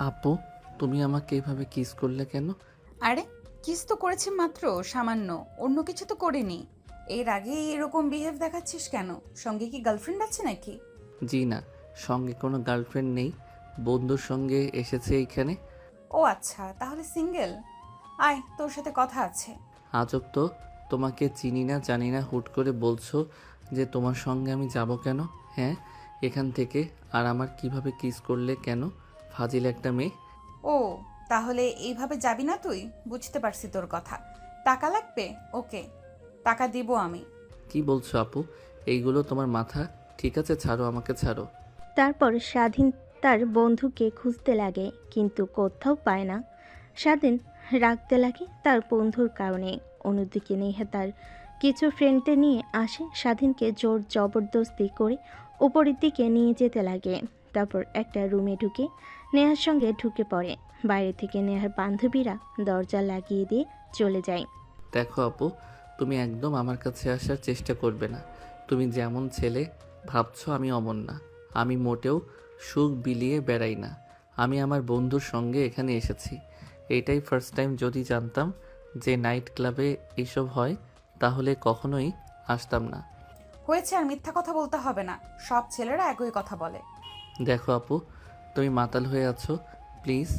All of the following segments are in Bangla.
আপু, তুমি আমাকে এভাবে কিস করলে কেন? আরে কিস তো করেছি মাত্র, সামান্য। অন্য কিছু তো করিনি। এর আগে এরকম বিহেভ দেখাচ্ছিস কেন? সঙ্গে কি গার্লফ্রেন্ড আছে নাকি? জি না, সঙ্গে কোনো গার্লফ্রেন্ড নেই। বন্ধুর সঙ্গে এসেছে এইখানে। ও আচ্ছা, তাহলে সিঙ্গেল। আয়, তোর সাথে কথা আছে। আজব তো, তোমাকে চিনি না জানি না, হুট করে বলছো যে তোমার সঙ্গে আমি যাব কেন? হ্যাঁ, এখান থেকে। আর আমার কিভাবে কিস করলে কেন? ফাজিল একটা মেয়ে। ও, তাহলে এইভাবে যাবি না তুই? বুঝতে পারছি তোর কথা। টাকা লাগবে? ওকে, টাকা দিব আমি। কি বলছো আপু? এইগুলো তোমার মাথা ঠিক আছে? ছাড়ো, আমাকে ছাড়ো। তারপর স্বাধীন তার বন্ধুকে খুঁজতে লাগে কিন্তু কোথাও পায় না। স্বাধীন রাখতে লাগে তার বন্ধুর কারণে। অন্যদিকে নেহা তার কিছু ফ্রেন্ডদের নিয়ে আসে, স্বাধীনকে জোর জবরদস্তি করে উপরের দিকে নিয়ে যেতে লাগে। তারপর একটা রুমে ঢুকে নেহার সঙ্গে ঢুকে পড়ে। বাইরে থেকে নেহার বান্ধবীরা দরজা লাগিয়ে দিয়ে চলে যায়। দেখো আপু, তুমি একদম আমার কাছে আসার চেষ্টা করবে না। তুমি যেমন ছেলে ভাবছো আমি অমন না। আমি মোটেও সুখ বিলিয়ে বেড়াই না। আমি আমার বন্ধুর সঙ্গে এখানে এসেছি। এটাই ফার্স্ট টাইম। যদি জানতাম যে নাইট ক্লাবে এসব হয় তাহলে কখনোই আসতাম না। হয়েছে, আর মিথ্যা কথা বলতে হবে না। সব ছেলেরা একই কথা বলে। দেখো আপু, তুমি মাতাল হয়ে আছো। প্লিজ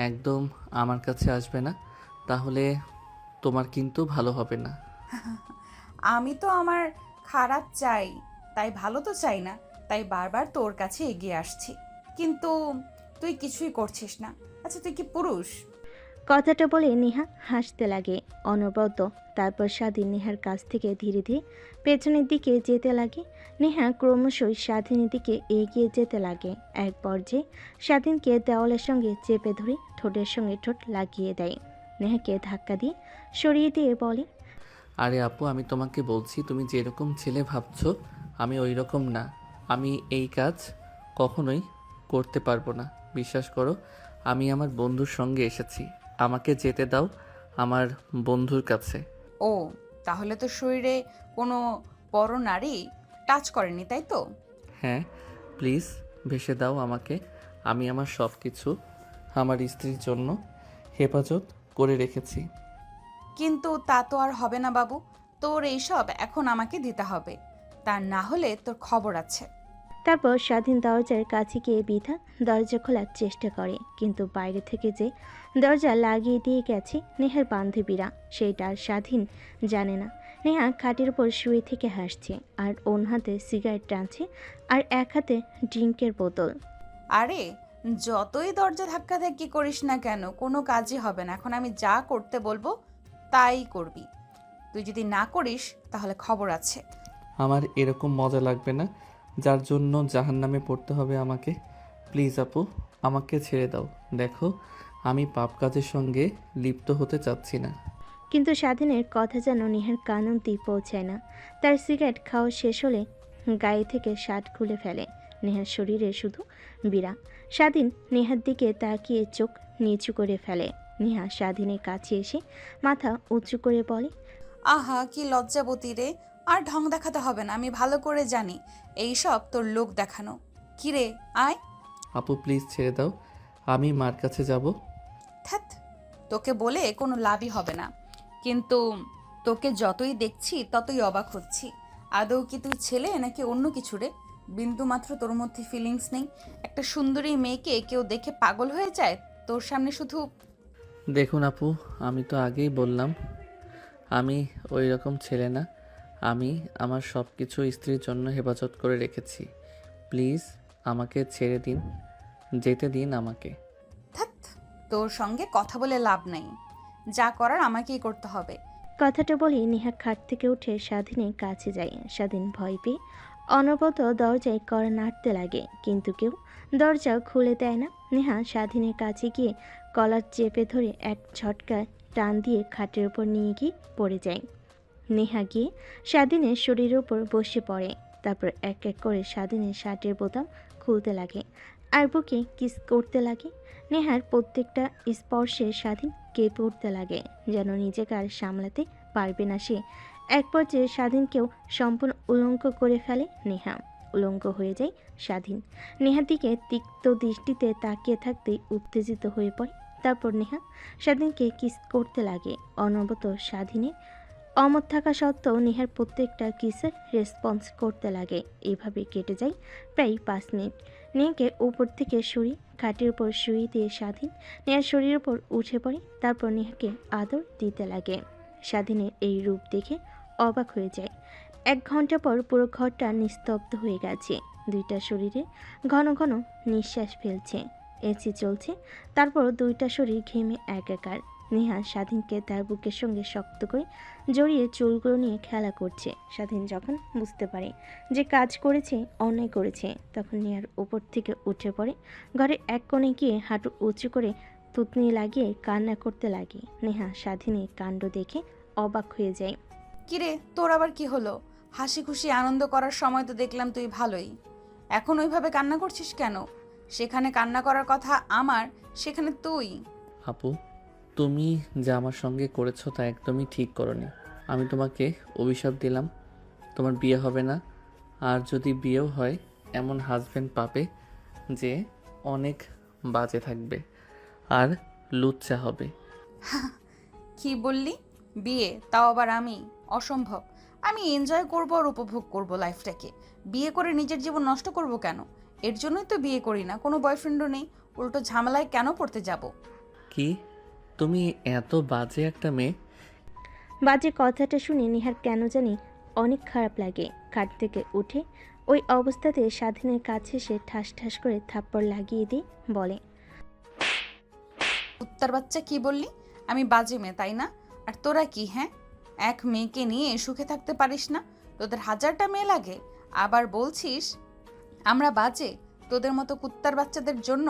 একদম আমার কাছে আসবে না, তাহলে তোমার কিন্তু ভালো হবে না। আমি তো আমার খারাপ চাই, তাই ভালো তো চাই না। তাই বারবার তোর কাছে এগিয়ে আসছি, কিন্তু তুই কিছুই করছিস না। আচ্ছা, তুই কি পুরুষ? কথাটা বলে নেহা হাসতে লাগে অনবরত। তারপর স্বাধীন নেহার কাছ থেকে ধীরে ধীরে পেছনের দিকে যেতে লাগে। নেহা ক্রমশই স্বাধীনের দিকে এগিয়ে যেতে লাগে। এক পর্যায়ে স্বাধীনকে দেওয়ালের সঙ্গে চেপে ধরে ঠোঁটের সঙ্গে ঠোঁট লাগিয়ে দেয়। নেহাকে ধাক্কা দিয়ে সরিয়ে দিয়ে বলে, আরে আপু, আমি তোমাকে বলছি তুমি যেরকম ছেলে ভাবছো আমি ওই রকম না। আমি এই কাজ কখনোই করতে পারবো না। বিশ্বাস করো, আমি আমার বন্ধুর সঙ্গে এসেছি। আমাকে যেতে দাও আমার বন্ধুর কাছে। ও, তাহলে তো শরীরে কোনো বড় নারী টাচ করেনি, তাই তো? হ্যাঁ, প্লিজ ভেসে দাও আমাকে। আমি আমার সব কিছু আমার স্ত্রীর জন্য হেফাজত করে রেখেছি। কিন্তু তা তো আর হবে না বাবু। তোর এইসব এখন আমাকে দিতে হবে, তা না হলে তোর খবর আছে। তারপর স্বাধীন দরজার কাছে গিয়ে বিধা দরজা খোলার চেষ্টা করে, কিন্তু বাইরে থেকে যে দরজা লাগিয়ে দিয়ে গেছে নেহার বান্ধবীরা, সেটা আর স্বাধীন জানে না। নেহা খাটের উপর শুয়ে থেকে হাসছে আর অন্য হাতে সিগারেট টানছে আর এক হাতে ড্রিঙ্কের বোতল। আরে, যতই দরজা ধাক্কাধাক্কি করিস না কেন, কোনো কাজই হবে না। এখন আমি যা করতে বলবো তাই করবি। তুই যদি না করিস তাহলে খবর আছে। আমার এরকম মজা লাগবে না, যার জন্য জাহান্নামে পড়তে হবে আমাকে। প্লিজ আপু, আমাকে ছেড়ে দাও। দেখো, আমি পাপ কাজের সঙ্গে লিপ্ত হতে চাচ্ছি না। কিন্তু স্বাধীনের কথা যেন নেহার কান অবধি পৌঁছায় না। তার সিগারেট খাওয়া শেষ হলে গায়ে থেকে শার্ট খুলে ফেলে। নেহার শরীরে শুধু বিরা। স্বাধীন নেহার দিকে তাকিয়ে চোখ নিচু করে ফেলে। নেহা স্বাধীনের কাছে এসে মাথা উঁচু করে বলে, আহা, কি লজ্জাবতী রে! আর ঢং দেখাতে হবে না, আমি ভালো করে জানি এই সব তোর লোক দেখানো। কিরে, আয়। আপু প্লিজ ছেড়ে দাও, আমি মার কাছে যাব। ধ্যাৎ, তোকে বলে কোনো লাভই হবে না। কিন্তু তোকে যতই দেখছি ততই অবাক হচ্ছি। আদৌ কি তুই ছেলে নাকি অন্য কিছু রে? বিন্দু মাত্র তোর মধ্যে ফিলিংস নেই। একটা সুন্দরী মেয়েকে কেউ দেখে পাগল হয়ে যায়, তোর সামনে শুধু। দেখুন আপু, আমি তো আগেই বললাম আমি ওই রকম ছেলে না। আমি আমার সব কিছু স্ত্রীর জন্য হেফাজত করে রেখেছি। প্লিজ আমাকে ছেড়ে দিন, যেতে দিন আমাকে। ধ্যাৎ, তোর সঙ্গে কথা বলে লাভ নাই। যা করার আমাকেই করতে হবে। কথাটা বলে নেহা খাট থেকে উঠে স্বাধীনের কাছে যায়। স্বাধীন ভয় পেয়ে অনবরত দরজায় কড়া নাড়তে লাগে, কিন্তু কেউ দরজা খুলে দেয় না। নেহা স্বাধীনের কাছে গিয়ে কলার চেপে ধরে এক ঝটকায় টান দিয়ে খাটের উপর নিয়ে গিয়ে পড়ে যায়। নেহা গিয়ে স্বাধীনের শরীরের উপর বসে পড়ে। তারপর এক এক করে স্বাধীনের শার্টের বোতাম খুলতে লাগে আর বুকে কিস করতে লাগে। নেহার প্রত্যেকটা স্পর্শে স্বাধীন কেঁপে উঠতে লাগে, যেন নিজেকে আর সামলাতে পারবে না সে। এক পর্যায়ে স্বাধীনকেও সম্পূর্ণ উলঙ্গ করে ফেলে নেহা। উলঙ্গ হয়ে যায় স্বাধীন। নেহার দিকে তিক্ত দৃষ্টিতে তাকিয়ে থাকতেই উত্তেজিত হয়ে পড়ে। তারপর নেহা স্বাধীনকে কিস করতে লাগে। অনবরত স্বাধীনের অমত থাকা সত্ত্বেও নেহার প্রত্যেকটা কিসের রেসপন্স করতে লাগে। এভাবে কেটে যায় প্রায় 5 মিনিট। নেহাকে উপর থেকে সরিয়ে খাটের উপর শুয়ে দিয়ে স্বাধীন নেহার শরীরের উপর উঠে পড়ে। তারপর নেহাকে আদর দিতে লাগে। স্বাধীনের এই রূপ দেখে অবাক হয়ে যায়। 1 ঘন্টা পর পুরো ঘরটা নিস্তব্ধ হয়ে গেছে। দুইটা শরীরে ঘন ঘন নিঃশ্বাস ফেলছে। এসি চলছে, তারপর দুইটা শরীর ঘেমে একাকার। নেহা স্বাধীনকে তার বুকের সঙ্গে শক্ত করে জড়িয়ে চুলগুলো নিয়ে খেলা করছে। স্বাধীন যখন বুঝতে পারে যে কাজ করেছে, অন্যায় করেছে, তখন নেহার উপর থেকে উঠে পড়ে। ঘরে এক কোণে গিয়ে হাঁটু উঁচু করে থুতনি লাগিয়ে কান্না করতে লাগে। নেহা স্বাধীনের কাণ্ড দেখে অবাক হয়ে যায়। কিরে, তোর আবার কি হলো? হাসি খুশি আনন্দ করার সময় তো দেখলাম তুই ভালোই, এখন ওইভাবে কান্না করছিস কেন? সেখানে কান্না করার কথা আমার, সেখানে তুই। আপু, তুমি যা আমার সঙ্গে করেছো তা একদমই ঠিক করনি। আমি তোমাকে অভিশাপ দিলাম, তোমার বিয়ে হবে না। আর যদি বিয়েও হয়, এমন হাজবেন্ড পাবে যে অনেক বাজে থাকবে আর লুচ্চা হবে। কি বললি? বিয়ে? তাও আবার আমি? অসম্ভব। আমি এনজয় করব আর উপভোগ করব লাইফটাকে। বিয়ে করে নিজের জীবন নষ্ট করব কেন? এর জন্যই তো বিয়ে করি না, কোনো বয়ফ্রেন্ডও নেই, উল্টো ঝামেলায় কেন পড়তে যাব? কি, তুমি এত বাজে একটা মেয়ে? বাজে কথাটা শুনে নেহার কেন জানি অনেক খারাপ লাগে। খাট থেকে উঠে ওই অবস্থাতে স্বাধীনের কাছে এসে ঠাস ঠাস করে থাপ্পড় লাগিয়ে দিয়ে বলে, উত্তর বাচ্চা, কি বললি? আমি বাজে মেয়ে, তাই না? আর তোরা কি, হ্যাঁ? এক মেয়েকে নিয়ে সুখে থাকতে পারিস না? তোদের 1000টা মেয়ে লাগে, আবার বলছিস আমরা বাজে? তোদের মতো কুত্তার বাচ্চাদের জন্য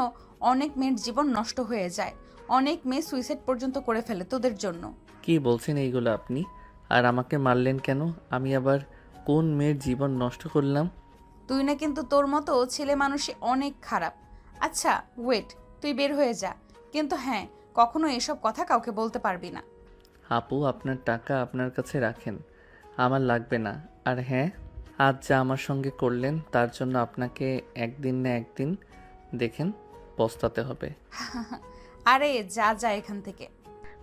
অনেক মেয়ের জীবন নষ্ট হয়ে যায়, অনেক মেয়ে সুইসাইড পর্যন্ত করে ফেলে তোদের জন্য। কি বলছেন এইগুলো আপনি? আর আমাকে মারলেন কেন? আমি আবার কোন মেয়ের জীবন নষ্ট করলাম? তুই না, কিন্তু তোর মতো ছেলে মানুষই অনেক খারাপ। আচ্ছা ওয়েট, তুই বের হয়ে যা, কিন্তু হ্যাঁ, কখনো এসব কথা কাউকে বলতে পারবি না। আপু, আপনার টাকা আপনার কাছে রাখেন, আমার লাগবে না। আর হ্যাঁ, আজ যা আমার সঙ্গে করলেন তার জন্য আপনাকে একদিন না একদিন দেখেন পস্তাতে হবে। আরে যা যা এখান থেকে।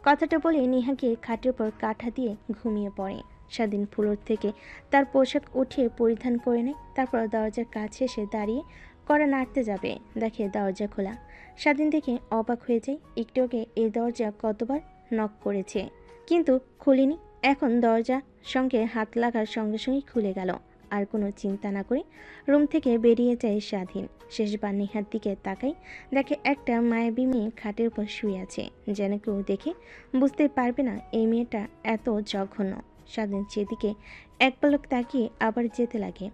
কথাটা বলে নেহাকে খাটের উপর কাঁথা দিয়ে ঘুমিয়ে পড়ে। স্বাধীন ফ্লোর থেকে তার পোশাক উঠিয়ে পরিধান করে নেয়। তারপর দরজার কাছে এসে দাঁড়িয়ে কড়া নাড়তে যাবে, দেখে দরজা খোলা। স্বাধীন দেখে অবাক হয়ে যায়। একটু আগে এই দরজা কতবার নক করেছে, কিন্তু খুলিনি। এখন দরজা সঙ্গে হাত লাগার সঙ্গে সঙ্গেই খুলে গেল। আর কোনো চিন্তা না করে রুম থেকে বেরিয়ে যায় স্বাধীন। শেষবার নেহার দিকে তাকাই, দেখে একটা মায়াবী মেয়ে খাটের উপর শুয়ে আছে। যেন কেউ দেখে বুঝতে পারবে না এই মেয়েটা এত জঘন্য। স্বাধীন সেদিকে এক পলক তাকিয়ে আবার যেতে লাগে।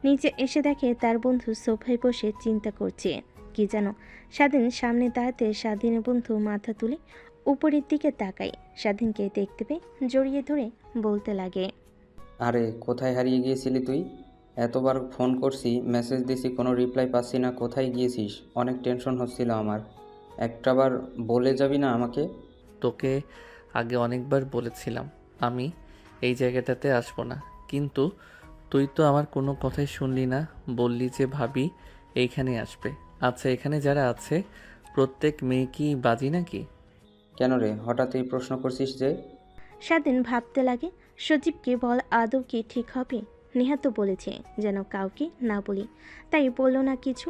নিচে এসে দেখে তার বন্ধু সোফায় বসে চিন্তা করছে কি যেন। স্বাধীন সামনে দাঁড়াতে স্বাধীনের বন্ধু মাথা তুলে উপরের দিকে তাকায়। স্বাধীনকে দেখতে পেয়ে জড়িয়ে ধরে বলতে লাগে, আরে কোথায় হারিয়ে গিয়েছিলি তুই? এতবার ফোন করছি, মেসেজ দিছি, কোনো রিপ্লাই পাচ্ছি না। কোথায় গিয়েছিস? অনেক টেনশন হচ্ছিল আমার। একটাবার বলে যাবি না আমাকে? তোকে আগে অনেকবার বলেছিলাম আমি এই জায়গাটাতে আসবো না, কিন্তু তুই তো আমার কোনো কথাই শুনলি না। বললি যে ভাবি এইখানে আসবে। আচ্ছা, এখানে যারা আছে প্রত্যেক মেয়ে কি বাজি নাকি? কেন রে, হঠাৎ এই প্রশ্ন করছিস যে? স্বাধীন ভাবতে লাগে, সজীবকে বল আদৌ কি ঠিক হবে? নেহা তো বলেছে যেন কাউকে না বলি, তাই বলল না কিছু।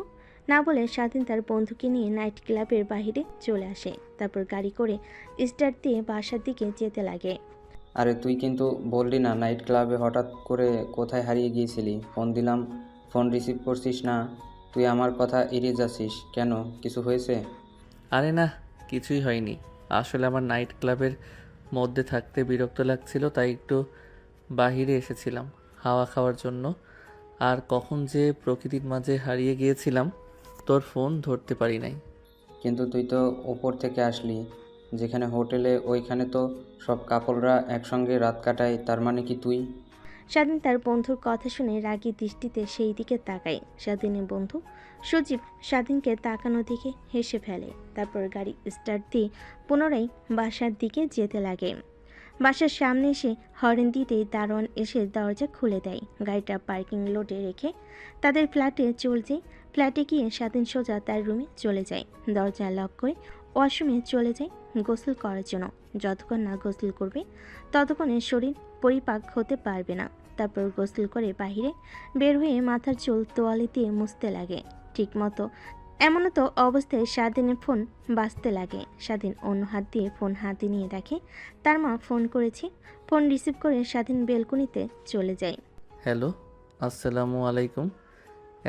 না বলে স্বাধীন তার বন্ধুকে নিয়ে নাইট ক্লাবের বাইরে চলে আসে। তারপর গাড়ি করে স্টার্ট দিয়ে বাসার দিকে যেতে লাগে। আরে তুই কিন্তু বললি না নাইট ক্লাবে হঠাৎ করে কোথায় হারিয়ে গিয়েছিলি? ফোন দিলাম, ফোন রিসিভ করছিস না। তুই আমার কথা এড়িয়ে যাচ্ছিস কেন? কিছু হয়েছে? আরে না, কিছুই হয়নি। আসলে আমার নাইট ক্লাবের মধ্যে থাকতে বিরক্ত লাগছিল, তাই একটু বাহিরে এসেছিলাম হাওয়া খাওয়ার জন্য। আর কখন যে প্রকৃতির মাঝে হারিয়ে গিয়েছিলাম, তোর ফোন ধরতে পারি নাই। কিন্তু তুই তো ওপর থেকে আসলি, যেখানে হোটেলে, ওইখানে তো সব কাপলরা একসঙ্গে রাত কাটায়। তার মানে কি তুই? স্বাধীন তার বন্ধুর কথা শুনে রাগী দৃষ্টিতে সেই দিকে তাকায়। স্বাধীনের বন্ধু সজীব স্বাধীনকে তাকানো দেখে হেসে ফেলে। তারপর গাড়ি স্টার্ট দিয়ে পুনরায় বাসার দিকে যেতে লাগে। বাসার সামনে এসে হর্ন দিতেই দারোয়ান এসে দরজা খুলে দেয়। গাড়িটা পার্কিং লটে রেখে তাদের ফ্ল্যাটে চলে যায়। ফ্ল্যাটে গিয়ে স্বাধীন সোজা তার রুমে চলে যায়। দরজা লক করে ওয়াশরুমে চলে যায় গোসল করার জন্য। যতক্ষণ না গোসল করবে ততক্ষণে শরীর পরিপাক হতে পারবে না। তারপর গোসল করে বাইরে বের হয়ে মাথার চুল তোয়ালে দিয়ে মুছতে লাগে। ঠিকমতো এমনতো অবস্থায় স্বাধীনের ফোন বাজতে লাগে। স্বাধীন অন্য হাত দিয়ে ফোন হাতে নিয়ে দেখে তার মা ফোন করেছে। ফোন রিসিভ করে স্বাধীন বেলকনিতে চলে যায়। হ্যালো, আসসালামু আলাইকুম।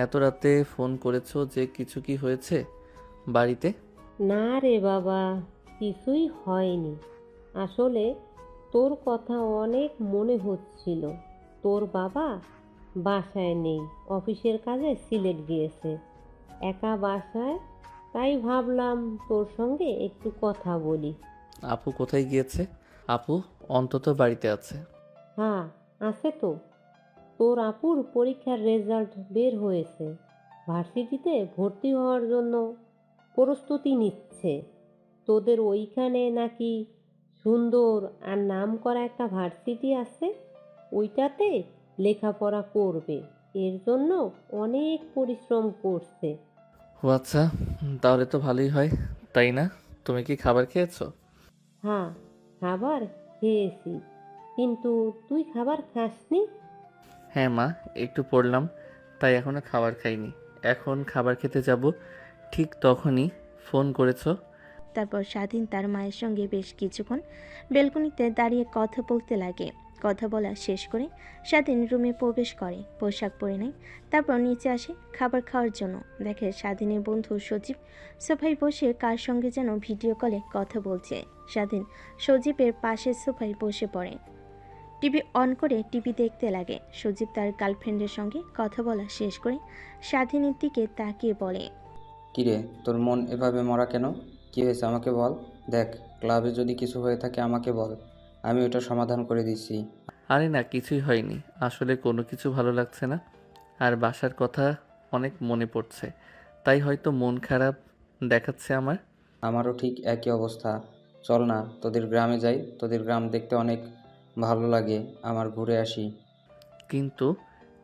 এত রাতে ফোন করেছো যে, কিছু কি হয়েছে বাড়িতে? না রে বাবা, কিছুই হয়নি। আসলে তোর কথা অনেক মনে হচ্ছিল। তোর বাবা বাসায় নেই, অফিসের কাজে সিলেট গিয়েছে, একা বাসায়। তাই ভাবলাম তোর সঙ্গে একটু কথা বলি। আপু কোথায় গিয়েছে? আপু অন্তত বাড়িতে আছে। হ্যাঁ, আছে তো। তোর আপুর পরীক্ষার রেজাল্ট বের হয়েছে, ভার্সিটিতে ভর্তি হওয়ার জন্য প্রস্তুতি নিচ্ছে। তোদের ওইখানে নাকি সুন্দর আর নামকরা একটা ভার্সিটি আছে, ওইটাতে লেখাপড়া করবে। এর জন্য অনেক পরিশ্রম করছে। ও আচ্ছা, তাহলে তো ভালোই হয়, তাই না? তুমি কি খাবার খেয়েছো? হ্যাঁ, খাবার খেয়েছি। কিন্তু তুই খাবার খাসনি? হ্যাঁ মা, একটু পড়লাম, তাই এখনো খাবার খাইনি। এখন খাবার খেতে যাব, ঠিক তখনই ফোন করেছো। তারপর স্বাধীন তার মায়ের সঙ্গে বেশ কিছুক্ষণ বেলকনিতে দাঁড়িয়ে কথা বলতে লাগে। কথা বলা শেষ করে স্বাধীন রুমে প্রবেশ করে, পোশাক পরে নেয়। তারপর নিচে আসে খাবার খাওয়ার জন্য। দেখে স্বাধীনের বন্ধু সজীব সোফায় বসে কার সঙ্গে যেন ভিডিও কলে কথা বলছে। স্বাধীন সজীবের পাশের সোফায় বসে পড়ে, টিভি অন করে টিভি দেখতে লাগে। সজীব তার গার্লফ্রেন্ডের সঙ্গে কথা বলা শেষ করে স্বাধীনের দিকে তাকিয়ে বলে, কিরে, তোর মন এভাবে মরা কেন? কী হয়েছে আমাকে বল। দেখ, ক্লাবে যদি কিছু হয়ে থাকে আমাকে বল, আমি ওটা সমাধান করে দিচ্ছি। আরে না, কিছুই হয়নি। আসলে কোনো কিছু ভালো লাগছে না, আর বাসার কথা অনেক মনে পড়ছে, তাই হয়তো মন খারাপ দেখাচ্ছে আমার। আমারও ঠিক একই অবস্থা। চল না তোদের গ্রামে যাই, তোদের গ্রাম দেখতে অনেক ভালো লাগে, আমার ঘুরে আসি। কিন্তু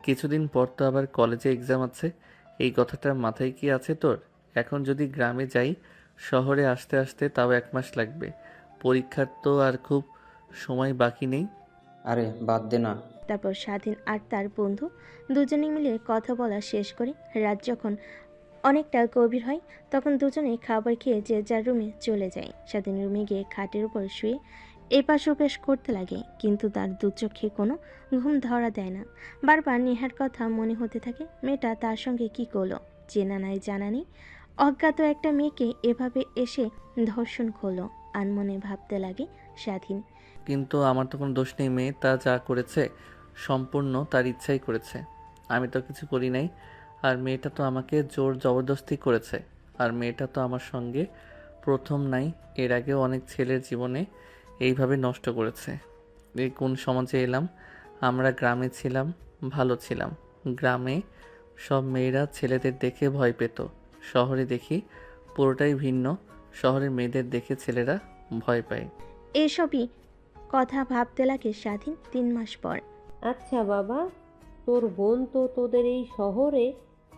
কিছুদিন পর তো আবার কলেজে এক্সাম আছে, এই কথাটা মাথায় কি আছে তোর? এখন যদি গ্রামে যাই, শহরে আসতে আসতে তাও 1 মাস লাগবে। পরীক্ষার তো আর খুব সময় বাকি নেই। আরে বাদ দে না। তারপর স্বাধীন আর তার বন্ধু দুজনে মিলে কথা বলা শেষ করে রাত যখন অনেকটা গভীর হয় তখন দুজনেই খাবার খেয়ে যে যার রুমে চলে যায়। স্বাধীন রুমে গিয়ে খাটের উপর শুয়ে এপাশ ওপাশ করতে লাগে, কিন্তু তার দু চোখে কোনো ঘুম ধরা দেয় না। বারবার নেহার কথা মনে হতে থাকে। মেয়েটা তার সঙ্গে কি করলো, চেনা নাই জানা নেই, অজ্ঞাত একটা মেয়েকে এভাবে এসে ধর্ষণ করলো। আনমনে ভাবতে লাগে স্বাধীন। কিন্তু আমার তো কোনো দোষ নেই, মেয়ে তা যা করেছে সম্পূর্ণ তার ইচ্ছাই করেছে, আমি তো কিছু করি নাই। আর মেয়েটা তো আমাকে জোর জবরদস্তি করেছে। আর মেয়েটা তো আমার সঙ্গে প্রথম নাই, এর আগেও অনেক ছেলের জীবনে এইভাবে নষ্ট করেছে। এই কোন সমাজে এলাম? আমরা গ্রামে ছিলাম, ভালো ছিলাম। গ্রামে সব মেয়েরা ছেলেদের দেখে ভয় পেত, শহরে দেখি পুরোটাই ভিন্ন। শহরের মেয়েদের দেখে ছেলেরা ভয় পায়। এসবই কথা ভাবতে লাগে স্বাধীন 3 মাস পর। আচ্ছা বাবা, তোর বোন তো তোদের এই শহরে